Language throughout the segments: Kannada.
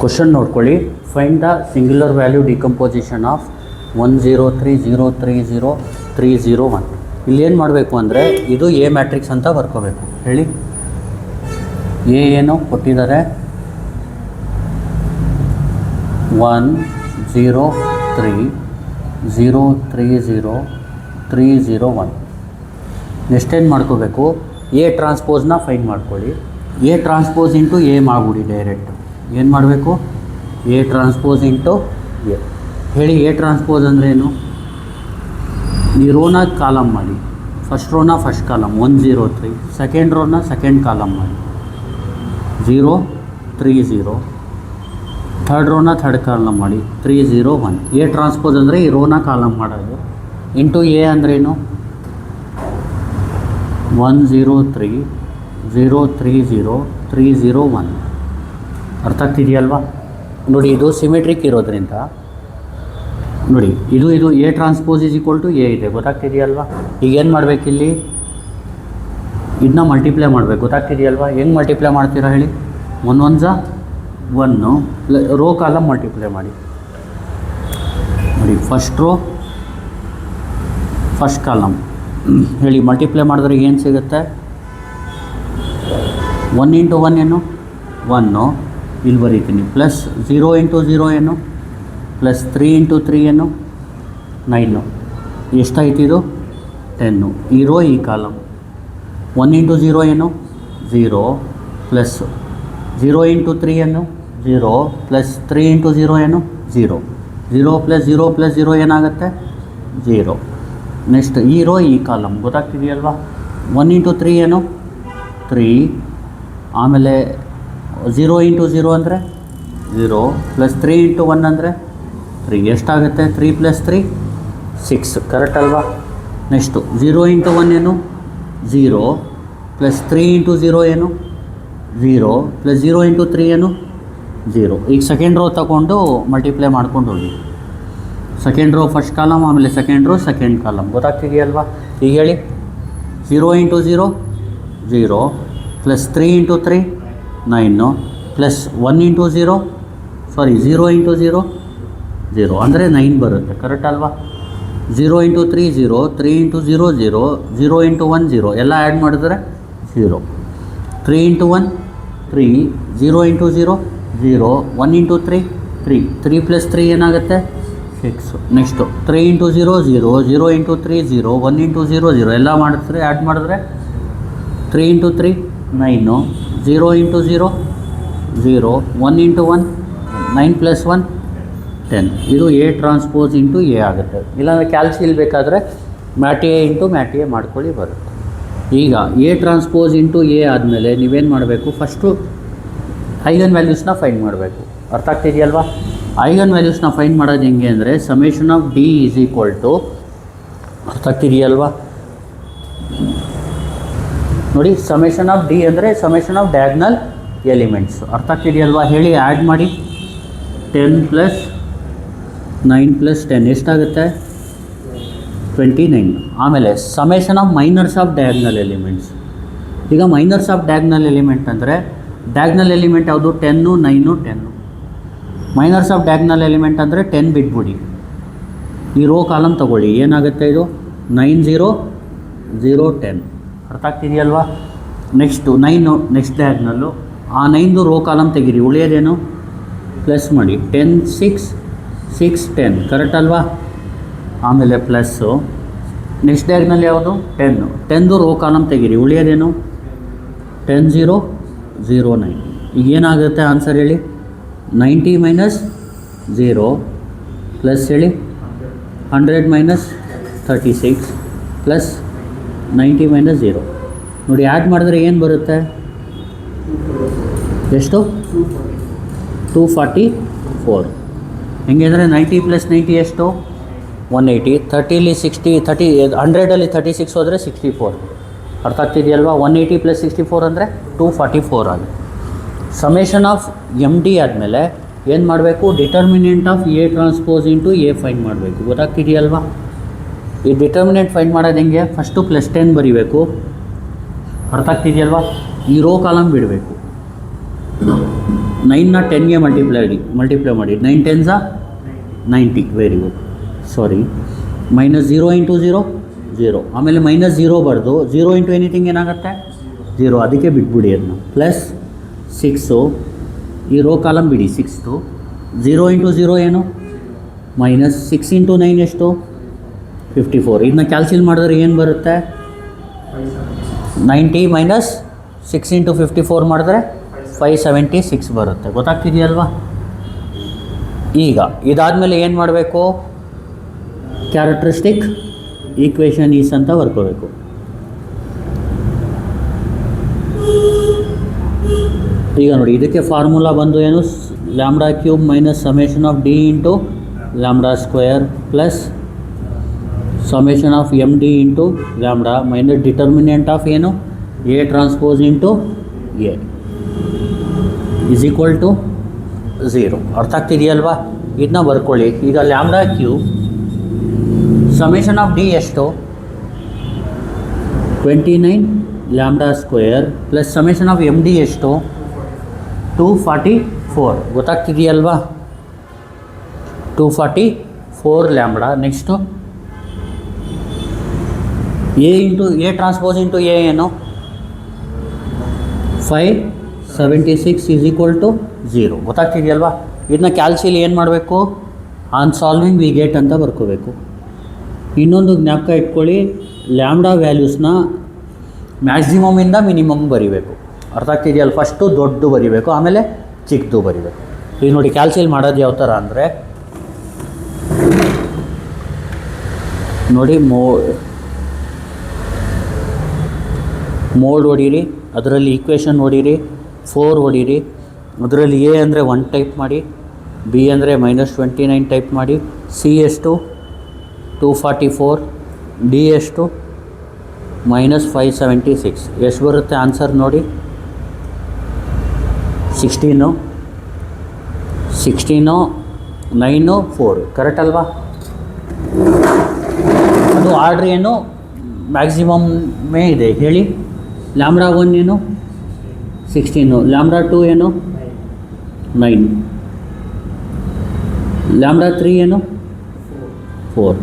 ಕ್ವಶನ್ ನೋಡ್ಕೊಳ್ಳಿ. Find the singular value decomposition of 103030301. ಇಲ್ಲಿ ಏನು ಮಾಡಬೇಕು ಅಂದರೆ ಇದು ಎ ಮ್ಯಾಟ್ರಿಕ್ಸ್ ಅಂತ ಬರ್ಕೋಬೇಕು. ಹೇಳಿ, ಎ ಏನು ಕೊಟ್ಟಿದ್ದಾರೆ? 103030301. ನೆಕ್ಸ್ಟೇನು ಮಾಡ್ಕೋಬೇಕು? ಎ ಟ್ರಾನ್ಸ್ಪೋಸ್ನ ಫೈಂಡ್ ಮಾಡ್ಕೊಳ್ಳಿ. ಎ ಟ್ರಾನ್ಸ್ಪೋಸ್ ಇಂಟು ಎ ಮಾಡಿಬಿಡಿ ಡೈರೆಕ್ಟ್. ಏನು ಮಾಡಬೇಕು? A transpose into A. ಹೇಳಿ, ಎ ಟ್ರಾನ್ಸ್ಪೋಸ್ ಅಂದರೆ ಏನು? ಈ ರೋನ ಕಾಲಮ್ ಮಾಡಿ. ಫಸ್ಟ್ ರೋನ ಫಸ್ಟ್ ಕಾಲಮ್ 103, ಸೆಕೆಂಡ್ ರೋನ ಸೆಕೆಂಡ್ ಕಾಲಮ್ ಮಾಡಿ 030, ಥರ್ಡ್ ರೋನ ಥರ್ಡ್ ಕಾಲಮ್ ಮಾಡಿ 301. ಎ ಟ್ರಾನ್ಸ್ಪೋಸ್ ಅಂದರೆ ಈ ರೋನ ಕಾಲಮ್ ಮಾಡೋದು. ಇಂಟು ಎ ಅಂದ್ರೇನು? 103030301. ಅರ್ಥ ಆಗ್ತಿದೆಯಲ್ವಾ? ನೋಡಿ, ಇದು ಸಿಮೆಟ್ರಿಕ್ ಇರೋದ್ರಿಂದ ನೋಡಿ, ಇದು A transpose is equal to A ಇದೆ. ಗೊತ್ತಾಗ್ತಿದೆಯಲ್ವಾ? ಈಗ ಏನು ಮಾಡಬೇಕಿಲ್ಲಿ? ಇದನ್ನ ಮಲ್ಟಿಪ್ಲೈ ಮಾಡಬೇಕು. ಗೊತ್ತಾಗ್ತಿದೆಯಲ್ವಾ? ಹೆಂಗೆ ಮಲ್ಟಿಪ್ಲೈ ಮಾಡ್ತೀರಾ ಹೇಳಿ? 1 1 1 ರೋ ಕಾಲಮ್ ಮಲ್ಟಿಪ್ಲೈ ಮಾಡಿ. ನೋಡಿ, ಫಸ್ಟ್ ರೋ ಫಸ್ಟ್ ಕಾಲಮ್ ಹೇಳಿ, ಮಲ್ಟಿಪ್ಲೈ ಮಾಡಿದ್ರೆ ಏನು ಸಿಗುತ್ತೆ? 1 ಇಂಟು 1 ಏನು? 1. ಇಲ್ಲಿ ಬರೀತೀನಿ. ಪ್ಲಸ್ 0 ಇಂಟು 0 ಏನು? ಪ್ಲಸ್ 3 ಇಂಟು 3 ಏನು? 9. ಎಷ್ಟಾಯ್ತು ಇದು? 10. ಈ ರೋ ಈ ಕಾಲಮ್. 1 ಇಂಟು 0 ಏನು? 0 ಪ್ಲಸ್ 0 ಇಂಟು 3 ಏನು? 0 ಪ್ಲಸ್ 3 ಇಂಟು 0 ಏನು? 0. 0 ಪ್ಲಸ್ 0 ಪ್ಲಸ್ 0 ಏನಾಗುತ್ತೆ? 0. ನೆಕ್ಸ್ಟ್ ಈ ರೋ ಈ ಕಾಲಮ್. ಗೊತ್ತಾಗ್ತಿದೆಯಲ್ವಾ? 1 ಇಂಟು 3 ಏನು? 3. ಆಮೇಲೆ 0 ಇಂಟು 0 ಅಂದರೆ 0 ಪ್ಲಸ್ 3 ಇಂಟು 1 ಅಂದರೆ 3. ಎಷ್ಟಾಗುತ್ತೆ? 3 ಪ್ಲಸ್ 3 6. ಕರೆಕ್ಟ್ ಅಲ್ವಾ? ನೆಕ್ಸ್ಟು 0 ಇಂಟು 1 ಏನು? 0 ಪ್ಲಸ್ 3 ಇಂಟು 0 ಏನು? 0 ಪ್ಲಸ್ 0 ಇಂಟು 3 ಏನು? 0. ಈಗ ಸೆಕೆಂಡ್ ರೋ ತಗೊಂಡು ಮಲ್ಟಿಪ್ಲೈ ಮಾಡ್ಕೊಂಡು ಹೋಗಿ. ಸೆಕೆಂಡ್ ರೋ ಫಸ್ಟ್ ಕಾಲಮ್, ಆಮೇಲೆ ಸೆಕೆಂಡ್ ರೋ ಸೆಕೆಂಡ್ ಕಾಲಮ್. ಗೊತ್ತಾಗ್ತಿದೆಯಲ್ವಾ? ಈಗ ಹೇಳಿ, 0 into 0 0 plus 3 into 3 9 plus 1 into 0 into 0 0 ಅಂದರೆ 9 ಬರುತ್ತೆ. ಕರೆಕ್ಟ್ ಅಲ್ವಾ? 0 ಇಂಟು 3 0, 3 ಇಂಟು 0 0, 0 ಇಂಟು 1 0 ಎಲ್ಲ ಆ್ಯಡ್ ಮಾಡಿದ್ರೆ 0. 3 ಇಂಟು 1 3, 0 ಇಂಟು 0 0, 1 ಇಂಟು 3 3, 3 ಪ್ಲಸ್ 3 ಏನಾಗುತ್ತೆ? 6. ನೆಕ್ಸ್ಟು 3 ಇಂಟು 0 0, 0 ಇಂಟು 3 0, 1 ಇಂಟು 0 0 ಎಲ್ಲ ಮಾಡಿದ್ರೆ ಆ್ಯಡ್ ಮಾಡಿದ್ರೆ 3 ಇಂಟು 3 9, 0 ಇಂಟು 0 0, 1 ಇಂಟು 1 9 ಪ್ಲಸ್ 1 10. ಇದು ಎ ಟ್ರಾನ್ಸ್ಪೋಸ್ ಇಂಟು ಎ ಆಗುತ್ತೆ. ಇಲ್ಲಾಂದರೆ ಕ್ಯಾಲ್ಸಿಲ್ ಬೇಕಾದರೆ mat A into mat A ಮಾಡ್ಕೊಳ್ಳಿ, ಬರುತ್ತೆ. ಈಗ ಎ ಟ್ರಾನ್ಸ್ಪೋಸ್ ಇಂಟು ಎ ಆದಮೇಲೆ ನೀವೇನು ಮಾಡಬೇಕು? ಫಸ್ಟು ಐಗನ್ ವ್ಯಾಲ್ಯೂಸ್ನ ಫೈಂಡ್ ಮಾಡಬೇಕು. ಅರ್ಥ ಆಗ್ತಿದೆಯಲ್ವಾ? ಐಗನ್ ವ್ಯಾಲ್ಯೂಸ್ನ ಫೈಂಡ್ ಮಾಡೋದು ಹೆಂಗೆ ಅಂದರೆ summation of D is equal to, ಅರ್ಥ ಆಗ್ತಿದೆಯಲ್ವಾ? ನೋಡಿ, ಸಮೇಷನ್ ಆಫ್ ಡಿ ಅಂದರೆ ಸಮೇಷನ್ ಆಫ್ ಡಯಾಗ್ನಲ್ ಎಲಿಮೆಂಟ್ಸ್. ಅರ್ಥ ಆಗ್ತಿದೆಯಲ್ವಾ? ಹೇಳಿ, ಆ್ಯಡ್ ಮಾಡಿ. 10 ಪ್ಲಸ್ 9 ಪ್ಲಸ್ 10 ಎಷ್ಟಾಗುತ್ತೆ? 29. ಆಮೇಲೆ summation of minors of diagonal elements. ಈಗ ಮೈನರ್ಸ್ ಆಫ್ ಡಯಾಗ್ನಲ್ ಎಲಿಮೆಂಟ್ ಅಂದರೆ ಡಯಾಗ್ನಲ್ ಎಲಿಮೆಂಟ್ ಯಾವುದು? 10 9 10. ಮೈನರ್ಸ್ ಆಫ್ ಡಯಾಗ್ನಲ್ ಎಲಿಮೆಂಟ್ ಅಂದರೆ 10 ಬಿಟ್ಬಿಡಿ. ಈ ರೋ ಕಾಲಮ್ ತೊಗೊಳ್ಳಿ. ಏನಾಗುತ್ತೆ ಇದು? 9 0 0 10. ಅರ್ಥ ಆಗ್ತಿದೆಯಲ್ವಾ? Next 9 next ಡಯಾಗ್ನಲ್ಲು. ಆ 9ದು ರೋ ಕಾಲಮ್ ತೆಗೀರಿ. ಉಳಿಯೋದೇನು? ಪ್ಲಸ್ ಮಾಡಿ. 10 6 6 10. ಕರೆಕ್ಟ್ ಅಲ್ವಾ? ಆಮೇಲೆ ಪ್ಲಸ್ಸು ನೆಕ್ಸ್ಟ್ ಡಯಾಗ್ನಲ್ ಯಾವುದು? 10. 10ದು ರೋ ಕಾಲಮ್ ತೆಗೀರಿ. ಉಳಿಯೋದೇನು? 10 0 0 9. ಈಗ ಏನಾಗುತ್ತೆ ಆನ್ಸರ್ ಹೇಳಿ? 90 ಮೈನಸ್ 0 ಪ್ಲಸ್ ಹೇಳಿ 100 ಮೈನಸ್ 36 ಪ್ಲಸ್ 90 ಮೈನಸ್ 0. ನೋಡಿ, ಆ್ಯಡ್ ಮಾಡಿದ್ರೆ ಏನು ಬರುತ್ತೆ? ಎಷ್ಟು? 244. ಹೆಂಗೆ ಅಂದರೆ 90 ಪ್ಲಸ್ 90 ಎಷ್ಟು? 180. 30ಲಿ 60 30 100ಅಲ್ಲಿ 36 ಹೋದರೆ 64. ಅರ್ಥ ಆಗ್ತಿದೆಯಲ್ವಾ? 180 ಪ್ಲಸ್ 64 ಅಂದರೆ 244 ಆಗುತ್ತೆ. ಸಮೇಷನ್ ಆಫ್ ಎಮ್ ಡಿ ಆದಮೇಲೆ ಏನು ಮಾಡಬೇಕು? Determinant of A transpose into A find ಮಾಡಬೇಕು. ಗೊತ್ತಾಗ್ತಿದೆಯಲ್ವಾ? ಈ ಡಿಟರ್ಮಿನೆಂಟ್ ಫೈಂಡ್ ಮಾಡೋದು ಹೆಂಗೆ? ಫಸ್ಟು ಪ್ಲಸ್ 10 ಬರೀಬೇಕು. ಅರ್ಥ ಆಗ್ತಿದೆಯಲ್ವಾ? ಈ ರೋ ಕಾಲಮ್ ಬಿಡಬೇಕು. 9ನ 10ಗೆ ಮಲ್ಟಿಪ್ಲೈ ಮಾಡಿ 9 10s 90. Very good. Sorry, minus 0 into 0 0. ಆಮೇಲೆ ಮೈನಸ್ 0 ಬರೆದು 0 ಇಂಟು ಎನಿಥಿಂಗ್ ಏನಾಗುತ್ತೆ 0, ಅದಕ್ಕೆ ಬಿಟ್ಬಿಡಿ ಅದನ್ನು. ಪ್ಲಸ್ 6, ಈ ರೋ ಕಾಲಮ್ ಬಿಡಿ. 6 0 ಇಂಟು 0 ಏನು ಮೈನಸ್ 6 ಇಂಟು 9 ಎಷ್ಟು 54. ಇದನ್ನ ಕ್ಯಾಲ್ಸಿಲ್ ಮಾಡಿದ್ರೆ ಏನು ಬರುತ್ತೆ 90 ಮೈನಸ್ 6 ಇಂಟು 54 ಮಾಡಿದ್ರೆ 576 ಬರುತ್ತೆ. ಗೊತ್ತಾಗ್ತಿದೆಯಲ್ವಾ? ಈಗ ಇದಾದಮೇಲೆ ಏನು ಮಾಡಬೇಕು, ಕ್ಯಾರೆಕ್ಟರಿಸ್ಟಿಕ್ ಈಕ್ವೇಷನ್ ಈಸ್ ಅಂತ ಬರ್ಕೋಬೇಕು. ಈಗ ನೋಡಿ, ಇದಕ್ಕೆ ಫಾರ್ಮುಲಾ ಬಂದು ಏನು, lambda cube minus summation of D into lambda square plus summation of M D into lambda minus determinant of ಏನು A transpose into A is equal to 0. ಅರ್ಥ ಆಗ್ತಿದೆಯಲ್ವಾ? ಇದನ್ನ ಬರ್ಕೊಳ್ಳಿ. ಈಗ lambda cube summation of D ಎಷ್ಟು 29 lambda square plus summation of M D ಎಷ್ಟು 244. ಗೊತ್ತಾಗ್ತಿದೆಯಲ್ವಾ? 244 lambda. Next A into A transpose into A ಏನು 576 ಈಸ್ ಈಕ್ವಲ್ ಟು 0. ಗೊತ್ತಾಗ್ತಿದೆಯಲ್ವಾ? ಇದನ್ನ ಕ್ಯಾಲ್ಸಿಲಿ ಏನು ಮಾಡಬೇಕು, ಆನ್ ಸಾಲ್ವಿಂಗ್ ವಿ ಗೆಟ್ ಅಂತ ಬರ್ಕೋಬೇಕು. ಇನ್ನೊಂದು ಜ್ಞಾಪಕ ಇಟ್ಕೊಳ್ಳಿ, ಲ್ಯಾಂಬ್ಡಾ ವ್ಯಾಲ್ಯೂಸ್ನ ಮ್ಯಾಕ್ಸಿಮಮಿಂದ ಮಿನಿಮಮ್ ಬರಿಬೇಕು. ಅರ್ಥ ಆಗ್ತಿದೆಯಲ್ಲ? ಫಸ್ಟು ದೊಡ್ಡದು ಬರಿಬೇಕು, ಆಮೇಲೆ ಚಿಕ್ಕದು ಬರಿಬೇಕು. ಈಗ ನೋಡಿ, ಕ್ಯಾಲ್ಸಿಲ್ ಮಾಡೋದು ಯಾವ ಥರ ಅಂದರೆ ನೋಡಿ, ಮೋಡ್ ಹೊಡೀರಿ, ಅದರಲ್ಲಿ ಈಕ್ವೇಷನ್ ಹೊಡೀರಿ, 4 ಹೊಡೀರಿ. ಅದರಲ್ಲಿ ಎ ಅಂದರೆ 1 ಟೈಪ್ ಮಾಡಿ, ಬಿ ಅಂದರೆ -29 ಟೈಪ್ ಮಾಡಿ, ಸಿ ಎಷ್ಟು 244, ಡಿ ಎಷ್ಟು -576. ಎಷ್ಟು ಬರುತ್ತೆ ಆನ್ಸರ್ ನೋಡಿ? 16, 9, 4. ಕರೆಕ್ಟ್ ಅಲ್ವಾ? ಅದು ಆರ್ಡ್ರ್ ಏನು ಮ್ಯಾಕ್ಸಿಮಮ್ಮೇ ಇದೆ ಹೇಳಿ. ಲ್ಯಾಂಬ್ಡಾ 1 ಏನು 16, ಲ್ಯಾಂಬ್ಡಾ 2 ಏನು 9, ಲ್ಯಾಂಬ್ಡಾ 3 ಏನು 4.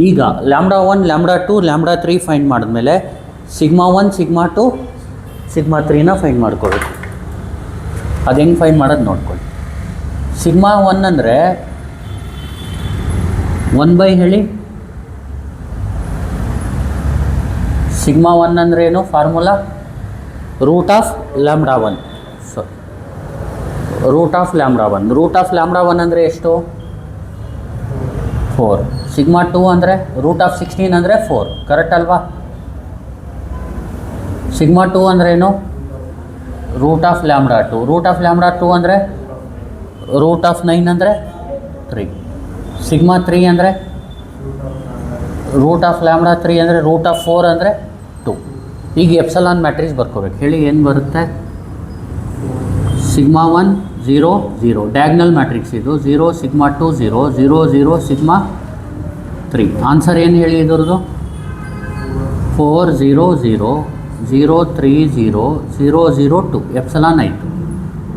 ಈಗ ಲ್ಯಾಂಬ್ಡಾ 1, ಲ್ಯಾಂಬ್ಡಾ 2, ಲ್ಯಾಂಬ್ಡಾ 3 ಫೈಂಡ್ ಮಾಡಿದ್ಮೇಲೆ ಸಿಗ್ಮಾ 1, ಸಿಗ್ಮಾ 2, ಸಿಗ್ಮಾ 3ನ ಫೈಂಡ್ ಮಾಡ್ಕೊಬೇಕು. ಅದು ಹೆಂಗೆ ಫೈಂಡ್ ಮಾಡೋದು ನೋಡ್ಕೊಳ್ಳಿ. ಸಿಗ್ಮಾ 1 ಅಂದರೆ 1 ಹೇಳಿ. ಸಿಗ್ಮಾ 1 ಅಂದರೆ ಏನು formula? Root of lambda 1. Root of lambda 1. Root of lambda 1 ಅಂದರೆ ಎಷ್ಟು 4. ಸಿಗ್ಮಾ 2 ಅಂದರೆ ರೂಟ್ ಆಫ್ 16 ಅಂದರೆ 4. ಕರೆಕ್ಟ್ ಅಲ್ವಾ? ಸಿಗ್ಮಾ 2 ಅಂದರೆ ಏನು root of lambda 2. Root of lambda 2 ಅಂದರೆ ರೂಟ್ ಆಫ್ 9 ಅಂದರೆ 3. ಸಿಗ್ಮಾ 3 ಅಂದರೆ ರೂಟ್ ಆಫ್ ಲ್ಯಾಂಬ್ಡಾ 3 ಅಂದರೆ ರೂಟ್ ಆಫ್ 4 ಅಂದರೆ 2. ಈಗ ಎಪ್ಸಲಾನ್ ಮ್ಯಾಟ್ರಿಕ್ಸ್ ಬರ್ಕೋಬೇಕು. ಹೇಳಿ ಏನು ಬರುತ್ತೆ? ಸಿಗ್ಮಾ 1 0 0 ಡಯಾಗ್ನಲ್ ಮ್ಯಾಟ್ರಿಕ್ಸ್ ಇದು. 0 ಸಿಗ್ಮಾ 2 0 0 0 ಸಿಗ್ಮಾ 3. ಆನ್ಸರ್ ಏನು ಹೇಳಿ ಇದ್ರದ್ದು? 4 0 0 0 3 0 0 0 2 ಎಪ್ಸಲಾನ್ ಆಯಿತು.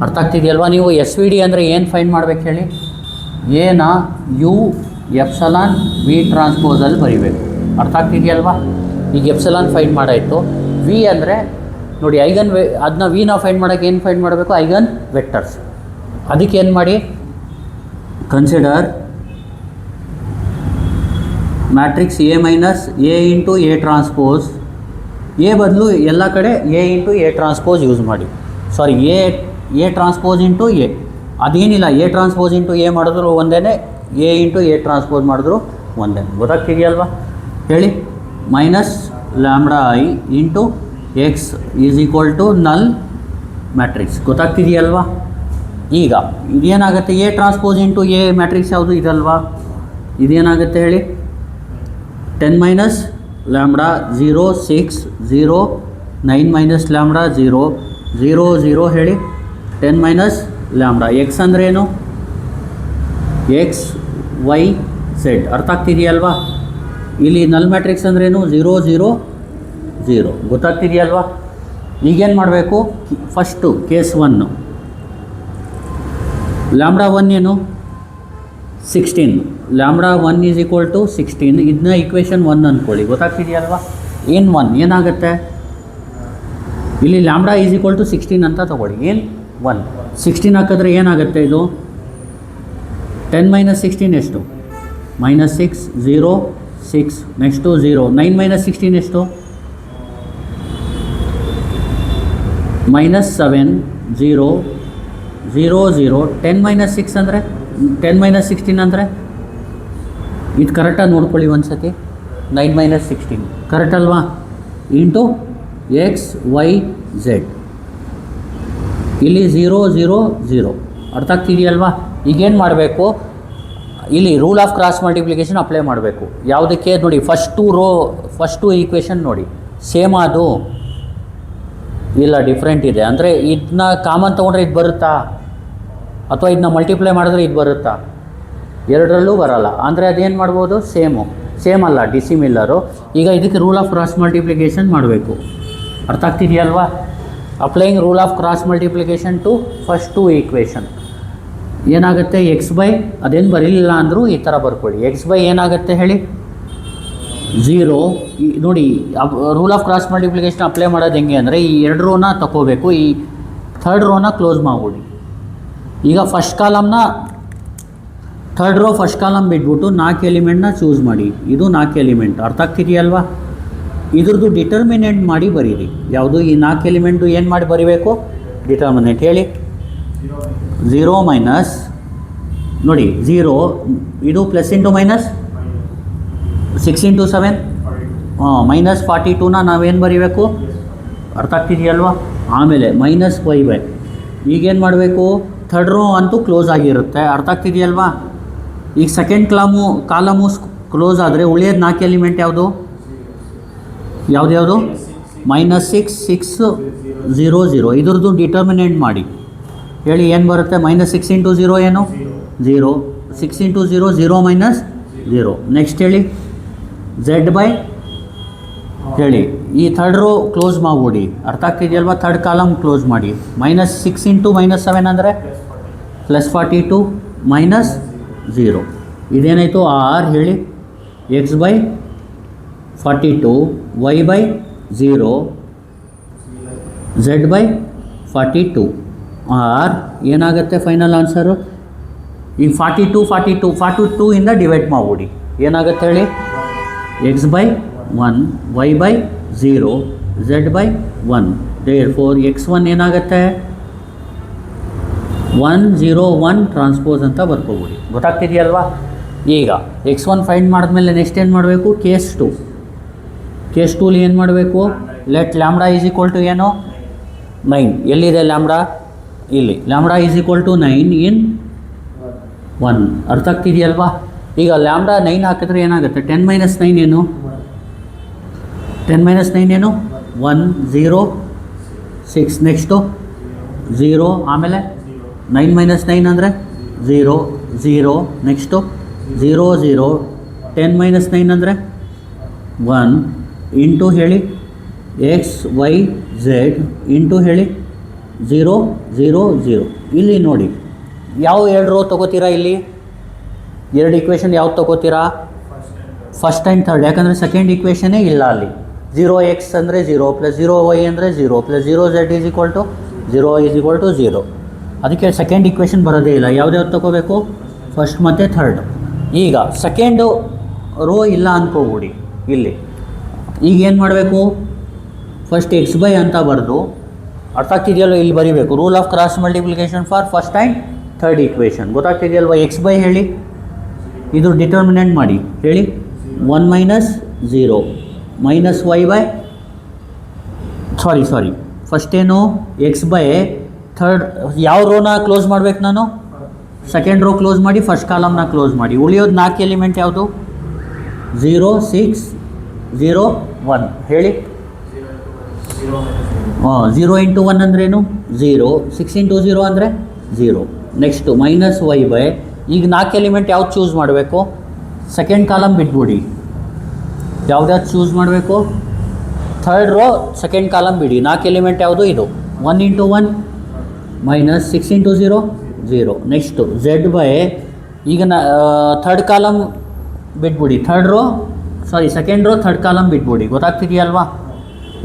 ಅರ್ಥ ಆಗ್ತಿದೆಯಲ್ವಾ? ನೀವು ಎಸ್ ವಿ ಡಿ ಅಂದರೆ ಏನು ಫೈಂಡ್ ಮಾಡ್ಬೇಕು ಹೇಳಿ? ಏನ ಯು ಎಪ್ಸಲಾನ್ ವಿ ಟ್ರಾನ್ಸ್ಪೋಸಲ್ಲಿ ಬರೀಬೇಕು. ಅರ್ಥ ಆಗ್ತಿದೆಯಲ್ವಾ? ಈಗ ಎಪ್ಸಲಾನ್ ಫೈಂಡ್ ಮಾಡಾಯಿತು. ವಿ ಅಂದರೆ ನೋಡಿ ಐಗನ್ ಅದನ್ನ ವಿನ ಫೈಂಡ್ ಮಾಡೋಕ್ಕೆ ಏನು ಫೈಂಡ್ ಮಾಡಬೇಕು? Eigenvectors. ಅದಕ್ಕೆ ಏನು ಮಾಡಿ, consider matrix A minus A into A transpose. A ಬದಲು ಎಲ್ಲ ಕಡೆ A into A transpose use ಮಾಡಿ. Sorry, A transpose into A. ಅದೇನಿಲ್ಲ, ಎ ಟ್ರಾನ್ಸ್ಪೋಸ್ ಇಂಟು ಎ ಮಾಡಿದ್ರು ಒಂದೇ, ಎ ಇಂಟು ಎ ಟ್ರಾನ್ಸ್ಪೋಸ್ ಮಾಡಿದ್ರು ಒಂದೇ. ಗೊತ್ತಾಗ್ತಿದೆಯಲ್ವಾ? ಹೇಳಿ. Minus lambda I into X is equal to null matrix. ಗೊತ್ತಾಗ್ತಿದೆಯಲ್ವಾ? ಈಗ ಇದೇನಾಗುತ್ತೆ? A transpose into A matrix ಯಾವುದು ಇದಲ್ವಾ? ಇದೇನಾಗುತ್ತೆ ಹೇಳಿ? 10 ಮೈನಸ್ ಲ್ಯಾಂಬ್ಡಾ 0 6 0 9 ಮೈನಸ್ ಲ್ಯಾಂಬ್ಡಾ 0 0 0 ಹೇಳಿ. 10 ಮೈನಸ್ ಲ್ಯಾಂಬ್ಡಾ. ಎಕ್ಸ್ ಅಂದರೆ ಏನು? X y z. ಅರ್ಥ ಆಗ್ತಿದೆಯಲ್ವಾ? ಇಲ್ಲಿ ನಲ್ ಮ್ಯಾಟ್ರಿಕ್ಸ್ ಅಂದ್ರೇನು? 0 0 0. ಗೊತ್ತಾಗ್ತಿದೆಯಲ್ವಾ? ಈಗೇನು ಮಾಡಬೇಕು? ಫಸ್ಟು ಕೇಸ್ 1 ಲ್ಯಾಂಬ್ಡಾ 1 ಏನು 16, ಲ್ಯಾಂಬ್ಡಾ 1 ಈಸ್ ಈಕ್ವಲ್ ಟು 16. ಇದನ್ನ ಇಕ್ವೇಷನ್ 1 ಅಂದ್ಕೊಳ್ಳಿ. ಗೊತ್ತಾಗ್ತಿದೆಯಲ್ವಾ? ಏನು 1 ಏನಾಗುತ್ತೆ ಇಲ್ಲಿ? ಲ್ಯಾಂಬ್ಡಾ ಈಸ್ ಈಕ್ವಲ್ ಟು 16 ಅಂತ ತೊಗೊಳ್ಳಿ. ಏನು 1 16 ಹಾಕಿದ್ರೆ ಏನಾಗುತ್ತೆ ಇದು? 10 - 16 ಎಷ್ಟು? -6 0 6 ನೆಕ್ಸ್ಟು 0. 9 - 16 ಎಷ್ಟು? -7 0 0 0. 10 - 6 ಅಂದರೆ 10 - 16 ಅಂದರೆ ಇದು ಕರೆಕ್ಟಾಗಿ ನೋಡ್ಕೊಳ್ಳಿ ಒಂದು ಸತಿ. 9 - 16 ಕರೆಕ್ಟ್ ಅಲ್ವಾ? Into x y z. ಇಲ್ಲಿ 0 0 0 ಅರ್ಥ ಆಗ್ತಿದೆಯಲ್ವಾ? ಈಗೇನು ಮಾಡಬೇಕು? ಇಲ್ಲಿ rule of cross multiplication apply ಮಾಡಬೇಕು. ಯಾವುದಕ್ಕೆ ನೋಡಿ? ಫಸ್ಟು ಈಕ್ವೇಷನ್ ನೋಡಿ ಸೇಮ್ ಅದು ಇಲ್ಲ ಡಿಫ್ರೆಂಟ್ ಇದೆ ಅಂದರೆ ಇದನ್ನ ಕಾಮನ್ ತೊಗೊಂಡ್ರೆ ಇದು ಬರುತ್ತಾ, ಅಥವಾ ಇದನ್ನ ಮಲ್ಟಿಪ್ಲೈ ಮಾಡಿದ್ರೆ ಇದು ಬರುತ್ತಾ? ಎರಡರಲ್ಲೂ ಬರಲ್ಲ. ಅಂದರೆ ಅದೇನು ಮಾಡ್ಬೋದು? ಸೇಮ್ ಅಲ್ಲ, ಡಿಸಿಮಿಲ್ಲರು. ಈಗ ಇದಕ್ಕೆ ರೂಲ್ ಆಫ್ ಕ್ರಾಸ್ ಮಲ್ಟಿಪ್ಲಿಕೇಶನ್ ಮಾಡಬೇಕು. ಅರ್ಥ ಆಗ್ತಿದೆಯಲ್ವಾ? Applying rule of cross multiplication to first two equation ಏನಾಗುತ್ತೆ? ಎಕ್ಸ್ ಬೈ ಅದೇನು ಬರಲಿಲ್ಲ ಅಂದರೂ ಈ ಥರ ಬರ್ಕೊಳ್ಳಿ. ಎಕ್ಸ್ ಬೈ ಏನಾಗುತ್ತೆ ಹೇಳಿ? 0. ನೋಡಿ rule of cross multiplication apply ಮಾಡೋದು ಹೆಂಗೆ ಅಂದರೆ ಈ 2 ರೋನ ತಗೋಬೇಕು, ಈ 3rd ರೋನ ಕ್ಲೋಸ್ ಮಾಡ್ಬಿಡಿ. ಈಗ ಫಸ್ಟ್ ಕಾಲಮ್ನ 3rd ರೋ ಫಸ್ಟ್ ಕಾಲಮ್ ಬಿಟ್ಬಿಟ್ಟು 4 ಎಲಿಮೆಂಟ್ನ ಚೂಸ್ ಮಾಡಿ. ಇದು 4 ಎಲಿಮೆಂಟ್. ಅರ್ಥ ಆಗ್ತಿದೆಯಲ್ವಾ? ಇದ್ರದ್ದು ಡಿಟರ್ಮಿನೆಂಟ್ ಮಾಡಿ ಬರೀರಿ. ಯಾವುದು? ಈ 4 ಎಲಿಮೆಂಟು ಏನು ಮಾಡಿ ಬರೀಬೇಕು? ಡಿಟರ್ಮಿನೆಂಟ್ ಹೇಳಿ. 0 ಮೈನಸ್ ನೋಡಿ 0 ಇದು ಪ್ಲಸ್ ಇಂಟು ಮೈನಸ್ 6 ಇಂಟು 7 -42ನ ನಾವೇನು ಬರೀಬೇಕು? ಅರ್ಥ ಆಗ್ತಿದೆಯಲ್ವಾ? ಆಮೇಲೆ -5/. ಈಗೇನು ಮಾಡಬೇಕು? 3rd ರೋ ಅಂತೂ ಕ್ಲೋಸ್ ಆಗಿರುತ್ತೆ. ಅರ್ಥ ಆಗ್ತಿದೆಯಲ್ವಾ? ಈಗ ಸೆಕೆಂಡ್ ಕಾಲಮು ಕ್ಲೋಸ್ ಆದರೆ ಉಳಿಯೋದು 4 ಎಲಿಮೆಂಟ್ ಯಾವುದು? ಯಾವುದು? -6 6 0 0. ಇದ್ರದ್ದು ಡಿಟರ್ಮಿನೆಂಟ್ ಮಾಡಿ ಹೇಳಿ. ಏನು ಬರುತ್ತೆ? -6 ಇಂಟು 0 ಏನು? 0. 6 ಇಂಟು 0 0 ಮೈನಸ್ 0. ನೆಕ್ಸ್ಟ್ ಹೇಳಿ. ಝೆಡ್ ಬೈ ಹೇಳಿ. ಈ 3rd ರೋ ಕ್ಲೋಸ್ ಮಾಡಿಬಿಡಿ. ಅರ್ಥ ಆಗ್ತಿದೆಯಲ್ವಾ? 3rd ಕಾಲಮ್ ಕ್ಲೋಸ್ ಮಾಡಿ. -6 ಇಂಟು -7 ಅಂದರೆ +42 -0. ಇದೇನಾಯಿತು? ಆರ್ ಹೇಳಿ. X by 42 y by 0 z by 42 or ಏನಾಗುತ್ತೆ ಫೈನಲ್ ಆನ್ಸರು? ಈಗ 42 ಇಂದ ಡಿವೈಡ್ ಮಾಡಿಬಿಡಿ. ಏನಾಗುತ್ತೆ ಹೇಳಿ? X by 1 y by 0 z by 1. Therefore x1 ಏನಾಗುತ್ತೆ? 1 0 1 ಟ್ರಾನ್ಸ್ಪೋಸ್ ಅಂತ ಬರ್ಕೋಬಿಡಿ. ಗೊತ್ತಾಗ್ತಿದೆಯಲ್ವಾ? ಈಗ x1 ಫೈಂಡ್ ಮಾಡಿದ್ಮೇಲೆ ನೆಕ್ಸ್ಟ್ ಏನು ಮಾಡಬೇಕು? ಕೇಸ್ 2ಲಿ ಏನು ಮಾಡಬೇಕು? Let lambda is equal to ಏನು? 9. ಎಲ್ಲಿದೆ ಲ್ಯಾಂಬ್ಡಾ? ಇಲ್ಲಿ. Lambda is equal to 9 in 1. ಅರ್ಥ ಆಗ್ತಿದೆಯಲ್ವಾ? ಈಗ ಲ್ಯಾಂಬ್ಡಾ 9 ಹಾಕಿದ್ರೆ ಏನಾಗುತ್ತೆ? 10 - 9 ಏನು? 10 - 9 ಏನು? 1 0 6. ನೆಕ್ಸ್ಟು 0 ಆಮೇಲೆ 9 - 9 ಅಂದರೆ 0 0. ನೆಕ್ಸ್ಟು 0 0. 10 - 9 ಅಂದರೆ 1 ಇಂಟು ಹೇಳಿ ಎಕ್ಸ್ ವೈ ಝೆಡ್ ಇಂಟು ಹೇಳಿ 0 0 0. ಇಲ್ಲಿ ನೋಡಿ ಯಾವ 2 ರೋ ತೊಗೋತೀರಾ? ಇಲ್ಲಿ 2 ಈಕ್ವೇಷನ್ ಯಾವ್ದು ತೊಗೋತೀರಾ? First and third. ಯಾಕಂದರೆ ಸೆಕೆಂಡ್ ಈಕ್ವೇಷನೇ ಇಲ್ಲ ಅಲ್ಲಿ. 0x ಅಂದರೆ 0 + 0y ಅಂದರೆ 0 + 0z is equal to 0 is equal to 0. ಅದಕ್ಕೆ ಸೆಕೆಂಡ್ ಈಕ್ವೇಷನ್ ಬರೋದೇ ಇಲ್ಲ. ಯಾವ್ದು ತೊಗೋಬೇಕು? ಫಸ್ಟ್ ಮತ್ತು ಥರ್ಡ್. ಈಗ ಸೆಕೆಂಡು ರೋ ಇಲ್ಲ ಅಂದ್ಕೋಬಿಡಿ ಇಲ್ಲಿ. ಈಗ ಏನು ಮಾಡಬೇಕು? ಫಸ್ಟ್ ಎಕ್ಸ್ ಬೈ ಅಂತ ಬರೆದು ಅರ್ಥ ಆಗ್ತಿದೆಯಲ್ವ? ಇಲ್ಲಿ ಬರೀಬೇಕು rule of cross multiplication for first and third equation. ಗೊತ್ತಾಗ್ತಿದೆಯಲ್ವ? ಎಕ್ಸ್ ಬೈ ಹೇಳಿ. ಇದು ಡಿಟರ್ಮಿನೆಂಟ್ ಮಾಡಿ ಹೇಳಿ. 1 - 0 -y ಬೈ ಸಾರಿ ಫಸ್ಟ್ ಏನು? X by third. ಯಾವ ರೋನ ಕ್ಲೋಸ್ ಮಾಡ್ಬೇಕು ನಾನು? ಸೆಕೆಂಡ್ ರೋ ಕ್ಲೋಸ್ ಮಾಡಿ, ಫಸ್ಟ್ ಕಾಲಮ್ನ ಕ್ಲೋಸ್ ಮಾಡಿ. ಉಳಿಯೋದು 4 ಎಲಿಮೆಂಟ್ ಯಾವುದು? 0 6 0 1 ಹೇಳಿ. 0 ಇಂಟು 1 ಅಂದ್ರೇನು? 0. 6 ಇಂಟು 0 ಅಂದರೆ 0. Next -y by. ಈಗ 4 ಎಲಿಮೆಂಟ್ ಯಾವ್ದು ಚೂಸ್ ಮಾಡಬೇಕು? ಸೆಕೆಂಡ್ ಕಾಲಮ್ ಬಿಟ್ಬಿಡಿ. ಯಾವ್ದಾದ್ರು ಚೂಸ್ ಮಾಡಬೇಕು? 3rd ರೋ ಸೆಕೆಂಡ್ ಕಾಲಮ್ ಬಿಡಿ. 4 ಎಲಿಮೆಂಟ್ ಯಾವುದು? ಇದು 1 into 1 -6 into 0 0. Next Z by ಈಗ ಥರ್ಡ್ ಕಾಲಮ್ ಬಿಟ್ಬಿಡಿ, ಸೆಕೆಂಡ್ ರೋ ಥರ್ಡ್ ಕಾಲಮ್ ಬಿಟ್ಬಿಡಿ, ಗೊತ್ತಾಗ್ತಿದೆಯಲ್ವಾ?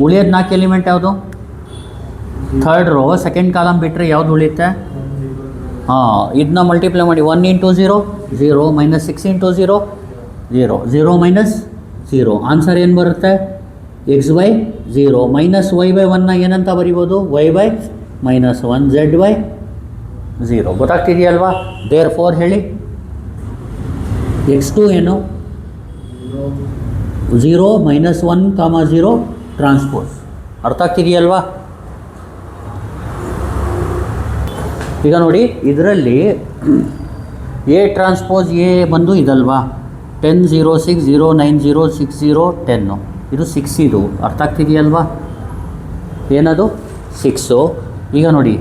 ಉಳಿಯೋದು 4 ಎಲಿಮೆಂಟ್ ಯಾವುದು? ಥರ್ಡ್ ರೋ ಸೆಕೆಂಡ್ ಕಾಲಮ್ ಬಿಟ್ಟರೆ ಯಾವುದು ಉಳಿಯುತ್ತೆ? ಇದನ್ನ ಮಲ್ಟಿಪ್ಲೈ ಮಾಡಿ. 1 into 0 0 minus 6 into 0 0 0 minus 0. Answer ಏನು ಬರುತ್ತೆ? X by 0 minus Y by 1ನ ಏನಂತ ಬರಿಬೋದು? Y by minus 1 Z by 0. ಗೊತ್ತಾಗ್ತಿದೆಯಲ್ವಾ? ದೇರ್ ಫೋರ್ ಹೇಳಿ, x2 ಏನು? 0 ಮೈನಸ್ 1 ಕಾಮ 0 ಟ್ರಾನ್ಸ್ಪೋಸ್. ಅರ್ಥ ಆಗ್ತಿದೆಯಲ್ವಾ? ಈಗ ನೋಡಿ, ಇದರಲ್ಲಿ ಎ ಟ್ರಾನ್ಸ್ಪೋಸ್ ಎ ಬಂದು ಇದಲ್ವಾ? 10 0 6 0 9 0 6 0 10. ಇದು 6 ಇದು. ಅರ್ಥ ಆಗ್ತಿದೆಯಲ್ವಾ? ಏನದು? 6. ಈಗ ನೋಡಿ,